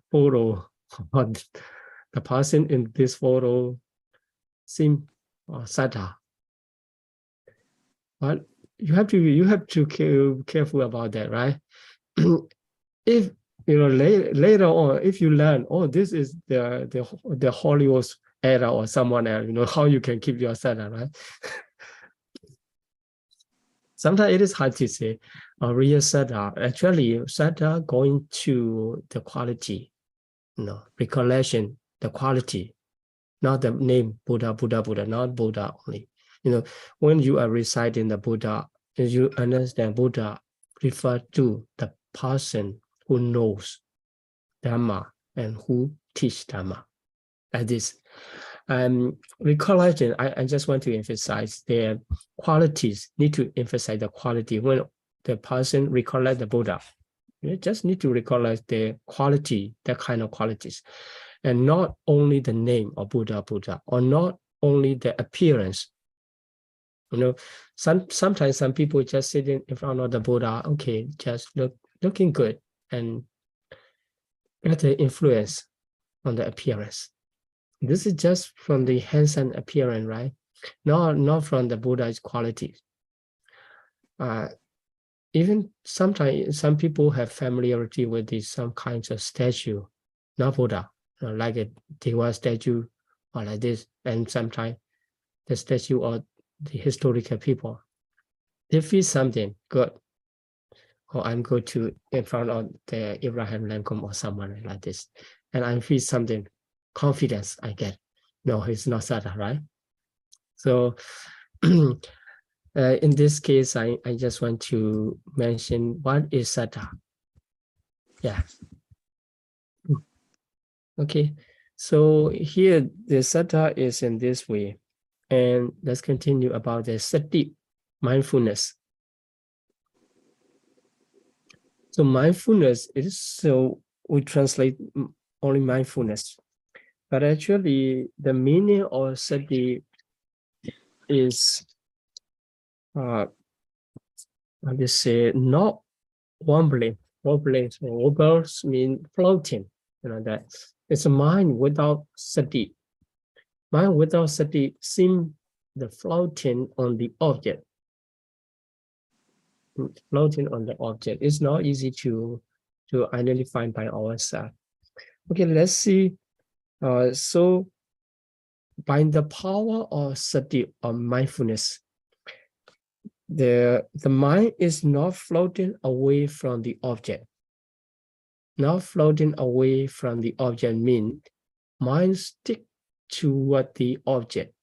photo, or the person in this photo seem Saddha. But you have to be careful about that, right? If later on, if you learn, this is the Hollywood era or someone else, how you can keep your Saddha, right? Sometimes it is hard to say real Saddha. Actually, Saddha going to the quality, recollection, the quality, not the name Buddha, Buddha, Buddha, not Buddha only. When you are reciting the Buddha, you understand Buddha refer to the person who knows Dhamma and who teach Dhamma. Like this. Recollection, I just want to emphasize their qualities, need to emphasize the quality. When the person recollect the Buddha, you just need to recollect the quality, that kind of qualities. And not only the name of Buddha, or not only the appearance. Sometimes some people just sitting in front of the Buddha, okay, just looking good and get the influence on the appearance. This is just from the handsome appearance, right? Not from the Buddha's qualities. Even sometimes some people have familiarity with some kinds of statue, not Buddha, like a Deva statue or like this, and sometimes the statue or the historical people. They feel something good, or I'm going to in front of the Abraham Lincoln or someone like this, and I feel something, confidence I get. No, it's not Sattva, right? So in this case, I just want to mention what is Sattva. Yeah. Okay. So here the Sattva is in this way. And let's continue about the sati, mindfulness. So mindfulness is, so we translate only mindfulness, but actually the meaning of sati is, how to say, not wobbling. Wobbles mean floating, that. It's a mind without sati. Mind without sati seems the floating on the object. Floating on the object. It's not easy to identify by ourselves. Okay, let's see. So by the power of sati or mindfulness, the mind is not floating away from the object. Not floating away from the object means mind stick to what the object.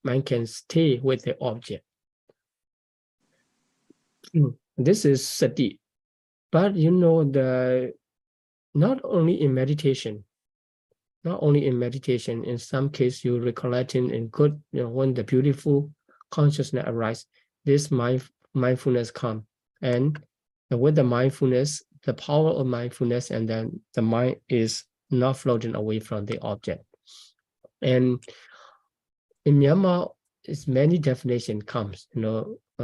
Mind can stay with the object. This is sati. But not only in meditation, in some cases you recollecting in good, when the beautiful consciousness arises, this mindfulness comes. And with the mindfulness, the power of mindfulness, and then the mind is not floating away from the object. And in Myanmar, it's many definitions comes, not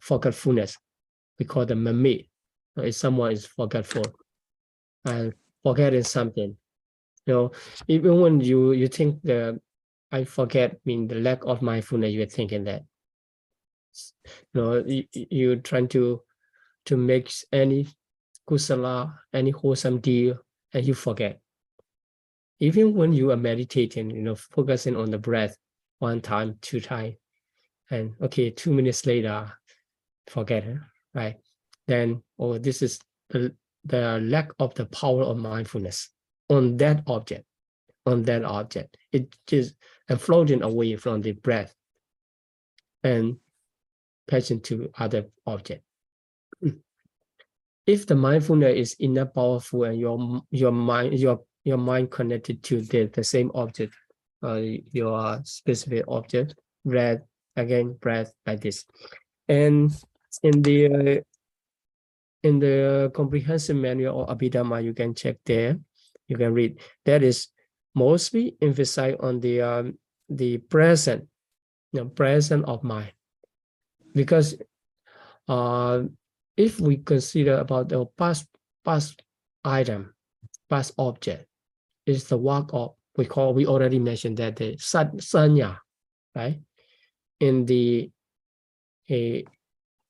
forgetfulness. We call the mame. If someone is forgetful and forgetting something, even when you think I forget mean the lack of mindfulness, you're thinking that. You're trying to make any kusala, any wholesome deal, and you forget. Even when you are meditating, focusing on the breath 1 time, 2 times, and okay, 2 minutes later, forget it, right? Then, this is the lack of the power of mindfulness on that object. It just floating away from the breath and passing to other object. If the mindfulness is enough powerful and your mind connected to the same object, your specific object, breath like this. And in the comprehensive manual of Abhidhamma, you can check there. You can read. That is mostly emphasized on the present, present of mind, because if we consider about the past item, past object, is the work of we already mentioned that the sanya, right? In the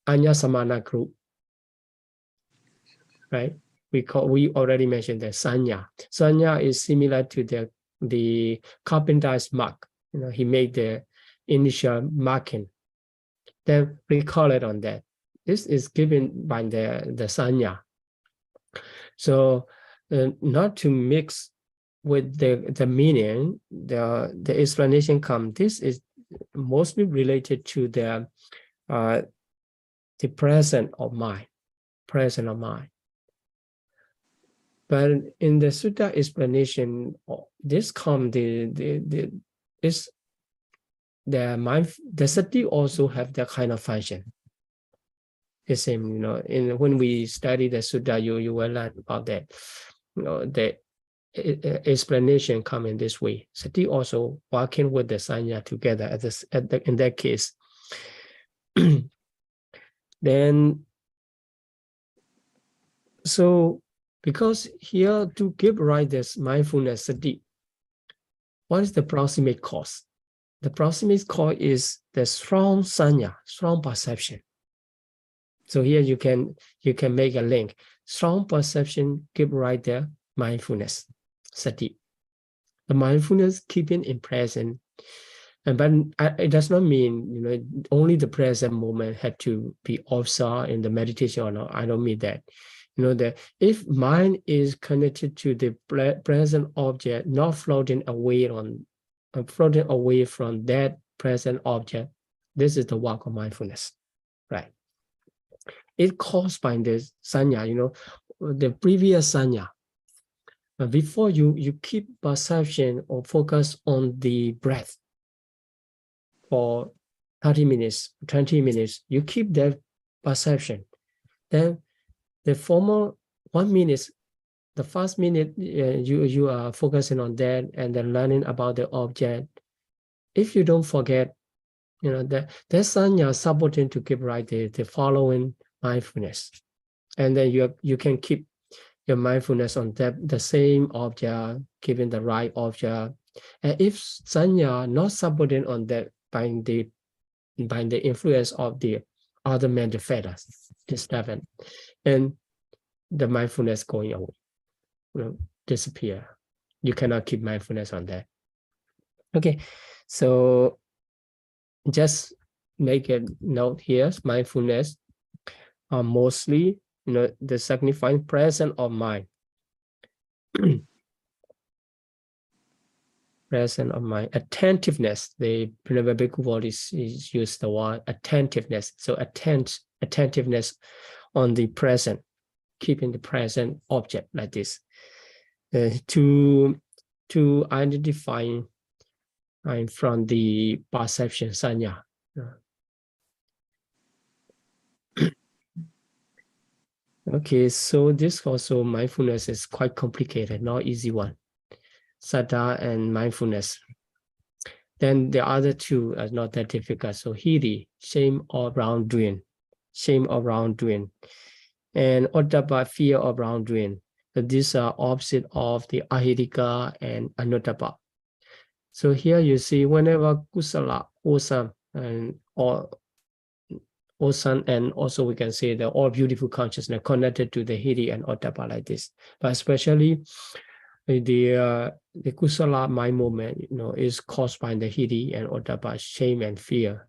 Anya Samana group, right? We already mentioned that sanya. Sanya is similar to the carpenter's mark. He made the initial marking. Then recall it on that. This is given by the sanya. So not to mix with the meaning, the explanation comes. This is mostly related to the present of mind. But in the sutta explanation, this comes the mind, the sati also have that kind of function. The same, when we study the sutta, you will learn about that. The explanation come in this way. Sati also working with the sanya together in that case. Then, so because here to give right this mindfulness sati, what is the proximate cause? The proximate cause is the strong sanya, strong perception. So here you can make a link. Strong perception give right there mindfulness, sati. The mindfulness keeping in present, but it does not mean only the present moment had to be observed in the meditation or not. I don't mean that. That if mind is connected to the present object, not floating away from that present object, this is the work of mindfulness, right? It caused by the sanya, the previous sanya. Before you keep perception or focus on the breath for 30 minutes, 20 minutes, you keep that perception. Then the former 1 minute, the first minute, you are focusing on that and then learning about the object. If you don't forget, that sanya supporting to keep right the following mindfulness. And then you can keep your mindfulness on the same object, keeping the right object. And if sanya not supporting on that by the influence of the other mental factors, disturbance, and the mindfulness going away, disappear. You cannot keep mindfulness on that. Okay, so just make a note here. Mindfulness are mostly, the signifying presence of mind. Presence of mind. Attentiveness. The Bhikkhu word is used the word attentiveness. So attentiveness on the present, keeping the present object like this. To identify from the perception sanya. Okay, so this also mindfulness is quite complicated, not easy one. Saddha and mindfulness. Then the other two are not that difficult. So hiri, shame or wrongdoing, and ottappa, fear of wrongdoing. So these are opposite of the ahirika and anuttappa. So here you see whenever kusala, awesome, and and also we can say the all beautiful consciousness connected to the hiri and ottappa like this. But especially the kusala mind movement, is caused by the hiri and ottappa, shame and fear.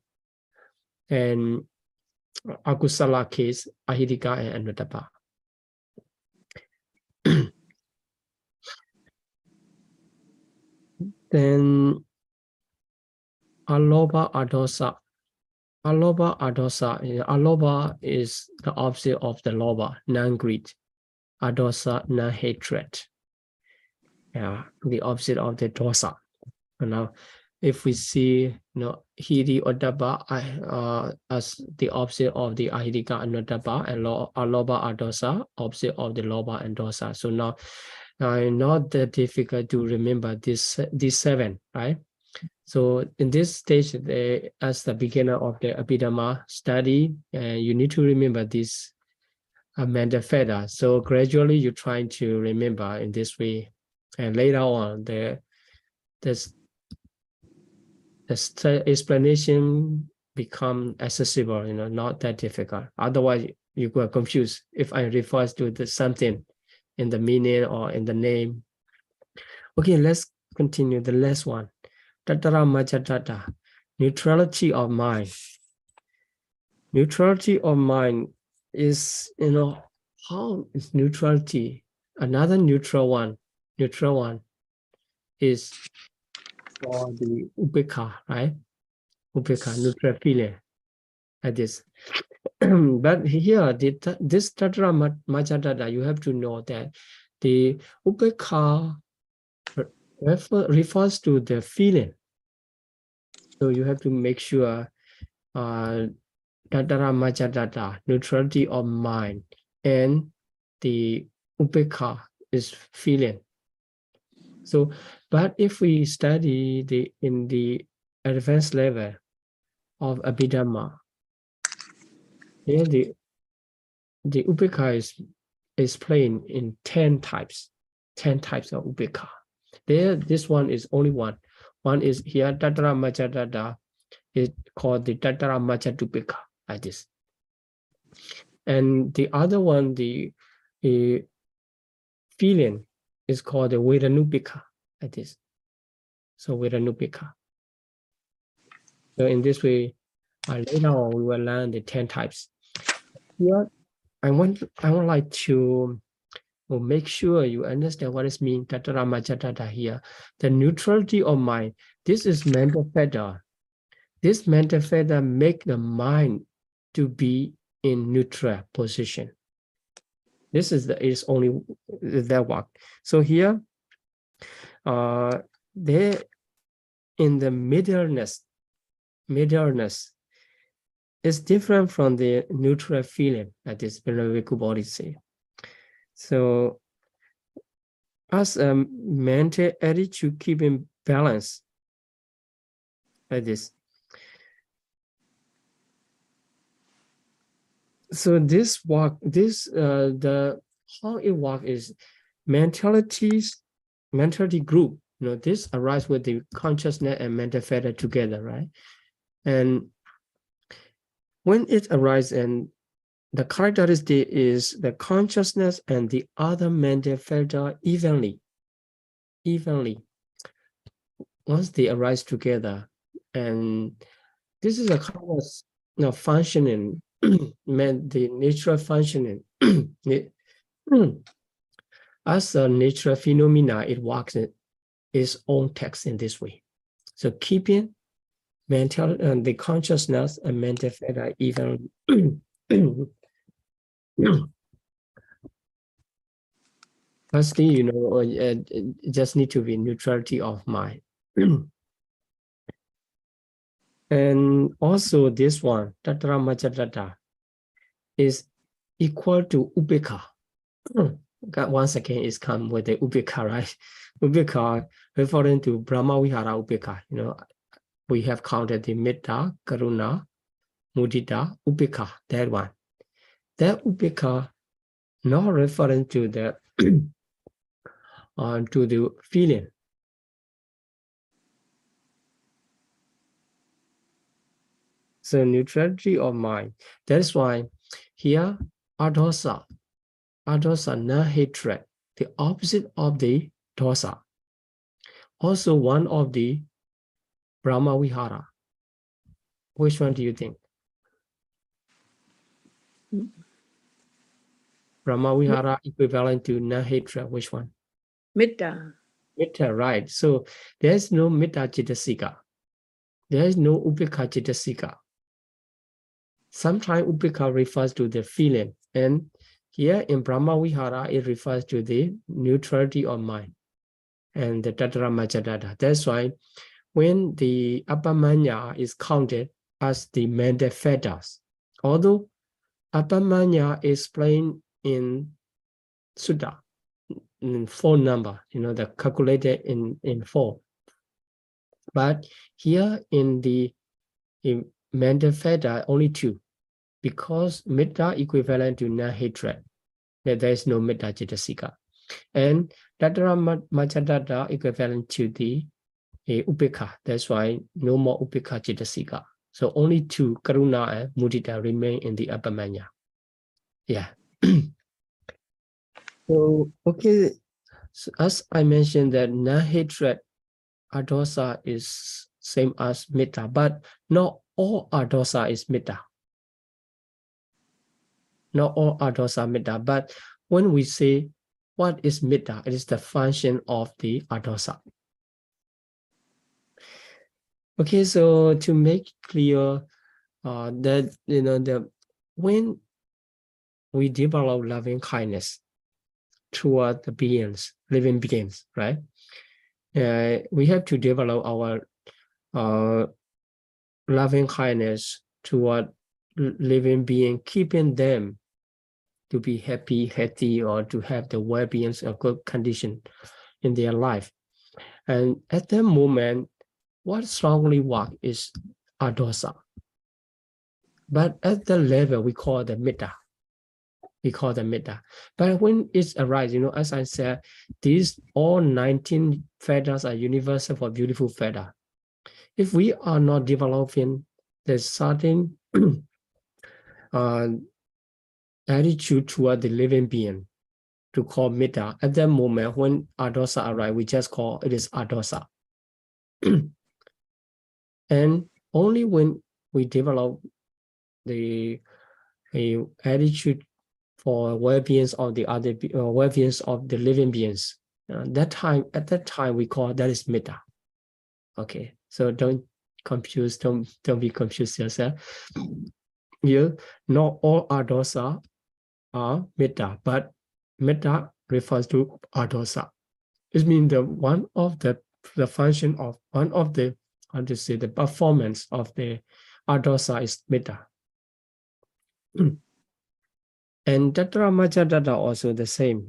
And akusala case, ahirika and anuttappa. Then aloba adosa. Aloba adosa. Aloba is the opposite of the loba, non-greed. Adosa, non-hatred. Yeah, the opposite of the dosa. Now, if we see, hiri ottappa as the opposite of the ahirika and ottappa, and aloba adosa, opposite of the loba and dosa. So now, not that difficult to remember these seven, right? So in this stage, as the beginner of the Abhidhamma study, you need to remember this mental factor. So gradually, you're trying to remember in this way, and later on, the explanation become accessible, not that difficult. Otherwise, you get confused if I refer to something in the meaning or in the name. Okay, let's continue the last one. Tattara Majjhattata, neutrality of mind. Neutrality of mind is, how is neutrality? Another neutral one is for the upekkha, right? Upekkha, neutral feeling, like this. But here, this Tattara Majjhattata, you have to know that the upekkha refers to the feeling. So you have to make sure Tattara Majjhattata, neutrality of mind, and the upekkha is feeling. So, but if we study in the advanced level of Abhidhamma, here the upekkha is explained in 10 types of upekkha. There, this one is only one. One is here, Tattara Majjhattata, is called the Tattara Majjhatupekha, like this. And the other one, the feeling is called the Vedanupika, like this. So Vedanupika. So in this way, later on we will learn the 10 types. Here, I would like to make sure you understand what it means, Tattara here. The neutrality of mind. This is mental fetter. This mental fetter make the mind to be in neutral position. This is only that work. So here, there in the middleness is different from the neutral feeling that this Venerable body say. So as a mental attitude keeping balance like this. So this work, how it work is mentality group. This arises with the consciousness and mental fetter together, right? And when it arises, and the characteristic is the consciousness and the other mental fetter evenly. Once they arise together, and this is a kind of functioning, the natural functioning. As a natural phenomena, it works in its own text in this way. So keeping mental and the consciousness and mental fetter even. Firstly, it just need to be neutrality of mind. And also this one, Tattara Majadata, is equal to Upeka. Once again, it's come with the Upeka, right? Upeka referring to Brahma Vihara Upeka. We have counted the Metta, Karuna, Mudita, Upeka, that one. That Upeka not referring to the to the feeling. So neutrality of mind. That's why here adosa, no hatred, the opposite of the dosa. Also one of the Brahma Vihara. Which one do you think? Brahma Vihara equivalent to no hatred. Which one? Metta. Metta, right. So there's no Metta Cetasika. There is no Upekha Cetasika. Sometimes Upekha refers to the feeling, and here in Brahma Vihara, it refers to the neutrality of mind and the Tattara Majadata. That's why when the Abhidhamma is counted as the mental fetters, although Abhidhamma is explained in Sutta, in 4 number, the calculated in 4. But here in the mental fetter, only 2. Because Metta equivalent to non-hatred, that there is no Metta Cetasika. And Tattara Majadata equivalent to the Upekha. That's why no more Upekha Cetasika. So only 2, Karuna and Mudita, remain in the Abhidhamma. Yeah. So, okay, so as I mentioned that non-hatred adosa is same as Metta, but not all adosa is Metta. Not all adosa Metta, but when we say what is Metta, it is the function of the adosa. Okay, so to make clear that when we develop loving kindness toward the beings, living beings, right? We have to develop our loving kindness toward living being, keeping them to be happy, healthy, or to have the well-being or good condition in their life. And at that moment, what strongly works is adosa. But at the level, we call the Metta. But when it arises, as I said, these all 19 fetters are universal for beautiful fetter. If we are not developing the certain attitude toward the living being to call Metta. At that moment, when adosa arrives, we just call it is adosa. And only when we develop the attitude for well-beings of the other well-beings of the living beings, at that time we call that is Metta. Okay, so don't be confused yourself. Here, not all adosa are Metta, but Metta refers to adosa. It means the one of the function of one of the, how to say, the performance of the adosa is Metta. And Tattva also the same,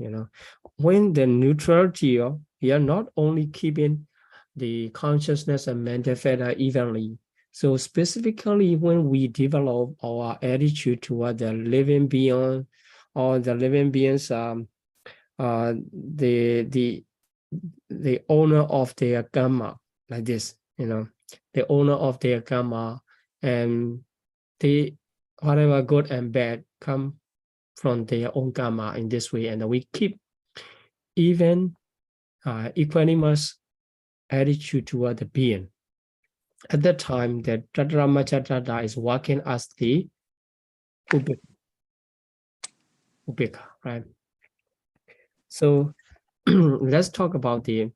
when the neutrality of here not only keeping the consciousness and mental factor evenly. So specifically when we develop our attitude toward the living being or the living beings, the owner of their karma, like this, the owner of their karma, and they, whatever good and bad come from their own karma in this way, and we keep even equanimous attitude toward the being. At that time, the Tattva is working as the Ubeka, right? So let's talk about the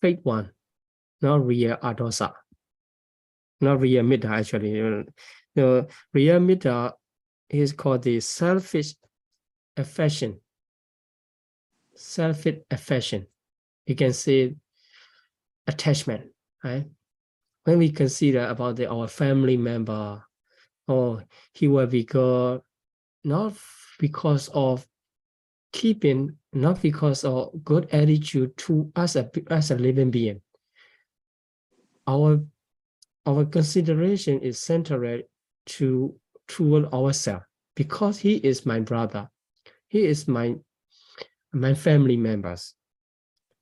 fake one, not real adosa, not real Metta actually. The real Metta is called the selfish affection. Selfish affection. You can say attachment, right? When we consider about our family member, he will be good, not because of keeping, not because of good attitude to us as a living being. Our consideration is centered toward ourselves, because he is my brother, he is my family members,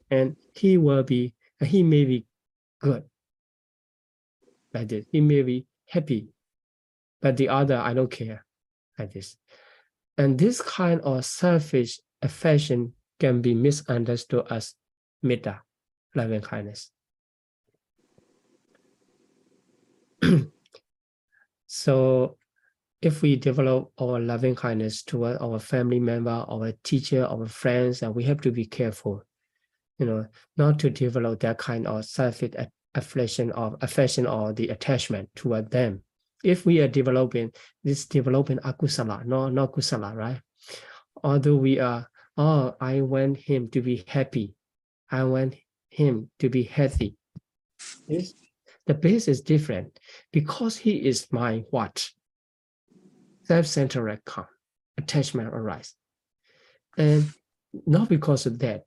and he may be good, like this. He may be happy, but the other I don't care, like this. And this kind of selfish affection can be misunderstood as Metta, loving kindness. So if we develop our loving kindness toward our family member, our teacher, our friends, and we have to be careful, not to develop that kind of selfish affection or the attachment toward them. If we are developing akusala, not kusala, right? Although we are, I want him to be happy, I want him to be healthy. Yes, the base is different, because he is my what? Self-centered attachment arise. And not because of that.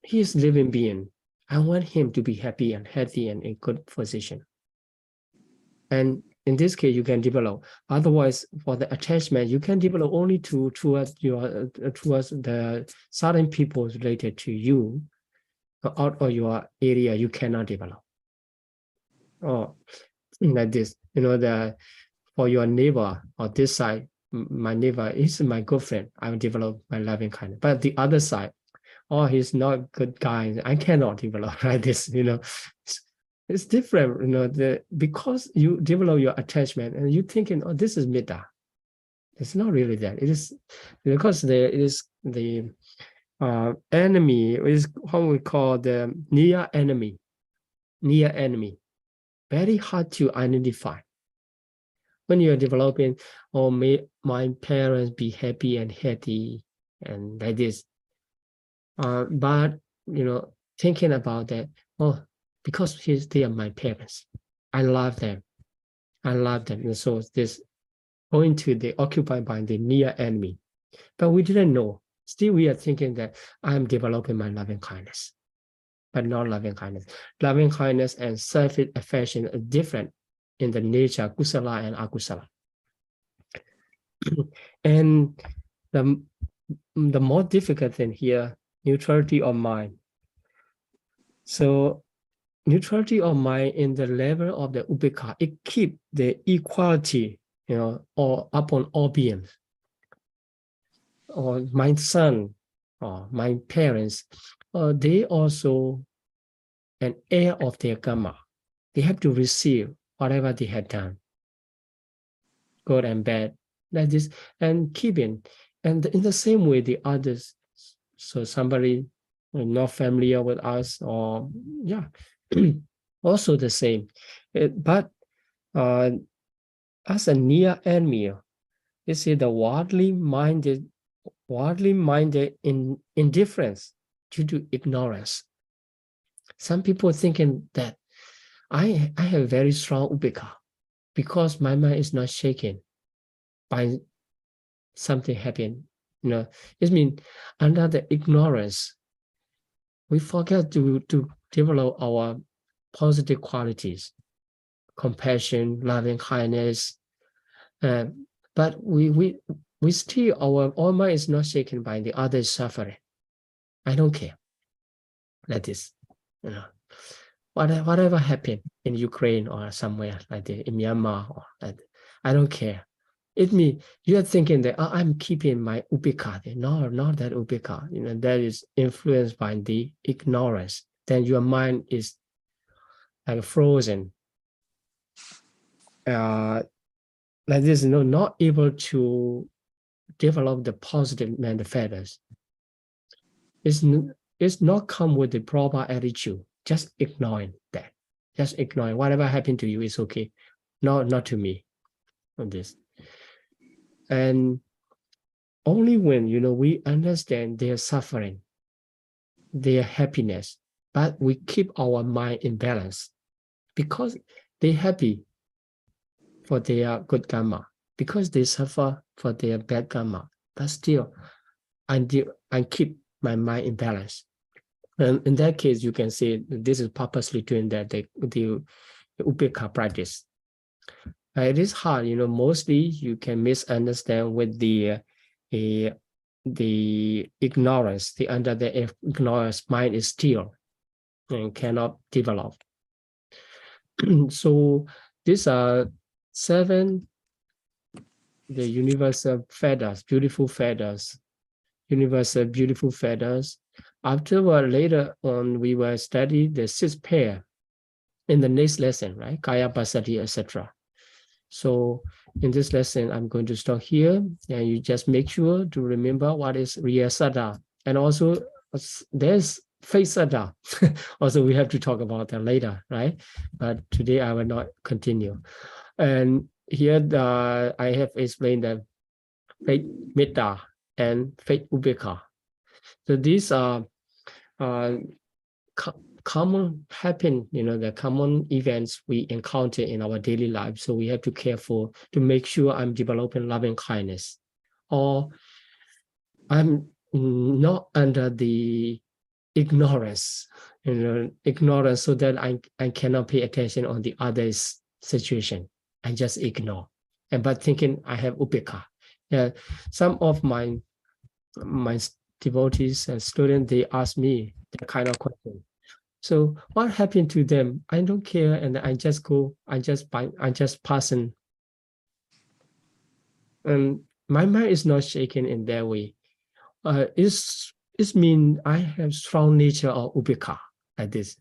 He is living being. I want him to be happy and healthy and in good position. And in this case, you can develop. Otherwise, for the attachment, you can develop only towards the certain people related to you. Out of your area, you cannot develop. Or like this, for your neighbor or this side, my neighbor is my good friend, I will develop my loving kindness. But the other side, he's not a good guy, I cannot develop like this. It's different, because you develop your attachment and you thinking, this is Metta. It's not really that. It is because there is the enemy, is how we call the near enemy. Very hard to identify. When you're developing, may my parents be happy and healthy and like this. But thinking about that, because they are my parents, I love them. And so this going to the occupied by the near enemy. But we didn't know. Still, we are thinking that I'm developing my loving kindness, but not loving kindness. Loving kindness and selfish affection are different in the nature, kusala and akusala. And the more difficult thing here, neutrality of mind. So neutrality of mind in the level of the upekha, it keeps the equality, or upon all beings, or my son, or my parents, they also an heir of their karma. They have to receive whatever they had done, good and bad, like this, and keeping. And in the same way, the others, so somebody not familiar with us, or yeah, also the same. But as a near enemy, you see the worldly minded in indifference due to ignorance. Some people thinking that I have very strong upekkha because my mind is not shaken by something happening. It means under the ignorance, we forget to develop our positive qualities, compassion, loving kindness. But we still, our mind is not shaken by the other's suffering. I don't care. That is, whatever happened in Ukraine or somewhere like that, in Myanmar, or like that, I don't care. It means you are thinking that I'm keeping my upekkha. No, not that upekkha. That is influenced by the ignorance. Then your mind is like frozen. Like this, not able to develop the positive mental factors. It's not come with the proper attitude. Just ignoring that. Just ignoring whatever happened to you is okay. No, not to me. On this. And only when we understand their suffering, their happiness, but we keep our mind in balance, because they're happy for their good karma, because they suffer for their bad karma, but still I keep my mind in balance. And in that case, you can say this is purposely doing that, the upekkha practice. It is hard, mostly you can misunderstand with the ignorance, under the ignorance, mind is still and cannot develop. So these are 7, the universal feathers, beautiful feathers, universal beautiful feathers. Afterward, later on, we will study the 6th pair in the next lesson, right? Kaya Pasati, etc. So in this lesson, I'm going to stop here, and you just make sure to remember what is Riya Sada. And also there's Face Sada. Also, we have to talk about that later, right? But today I will not continue. And here I have explained the faith Metta and faith Upekkha. So these are common happen, the common events we encounter in our daily life. So we have to be careful to make sure I'm developing loving kindness, or I'm not under the ignorance, ignorance, so that I cannot pay attention on the other's situation. I just ignore, but thinking I have upekkha. Yeah, some of my devotees and students, they ask me that kind of question. So what happened to them? I don't care, and I just go. I just passing. And my mind is not shaken in that way. It's mean I have strong nature of upekkha like this.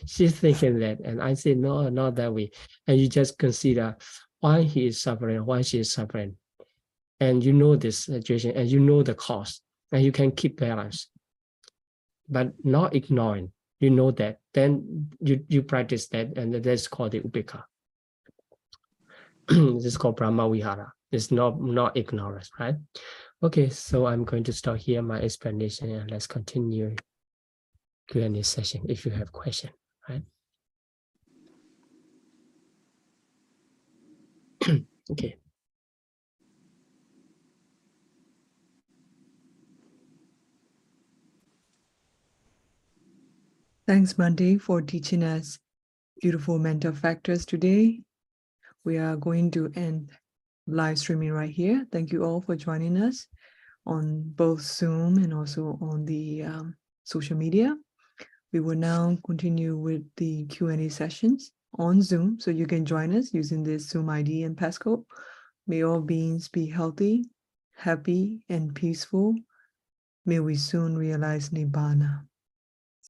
She's thinking that, and I say no, not that way. And you just consider why he is suffering, why she is suffering, and you know this situation, and you know the cause, and you can keep balance, but not ignoring. You know that, then you practice that, and that's called the upekkha. This is called Brahma Vihara. It's not ignorance, right? Okay, so I'm going to start here my explanation, and let's continue Q&A session if you have question, right? Okay. Thanks, Bhante, for teaching us beautiful mental factors today. We are going to end live streaming right here. Thank you all for joining us on both Zoom and also on the social media. We will now continue with the Q&A sessions on Zoom, so you can join us using this Zoom ID and passcode. May all beings be healthy, happy, and peaceful. May we soon realize Nibbana.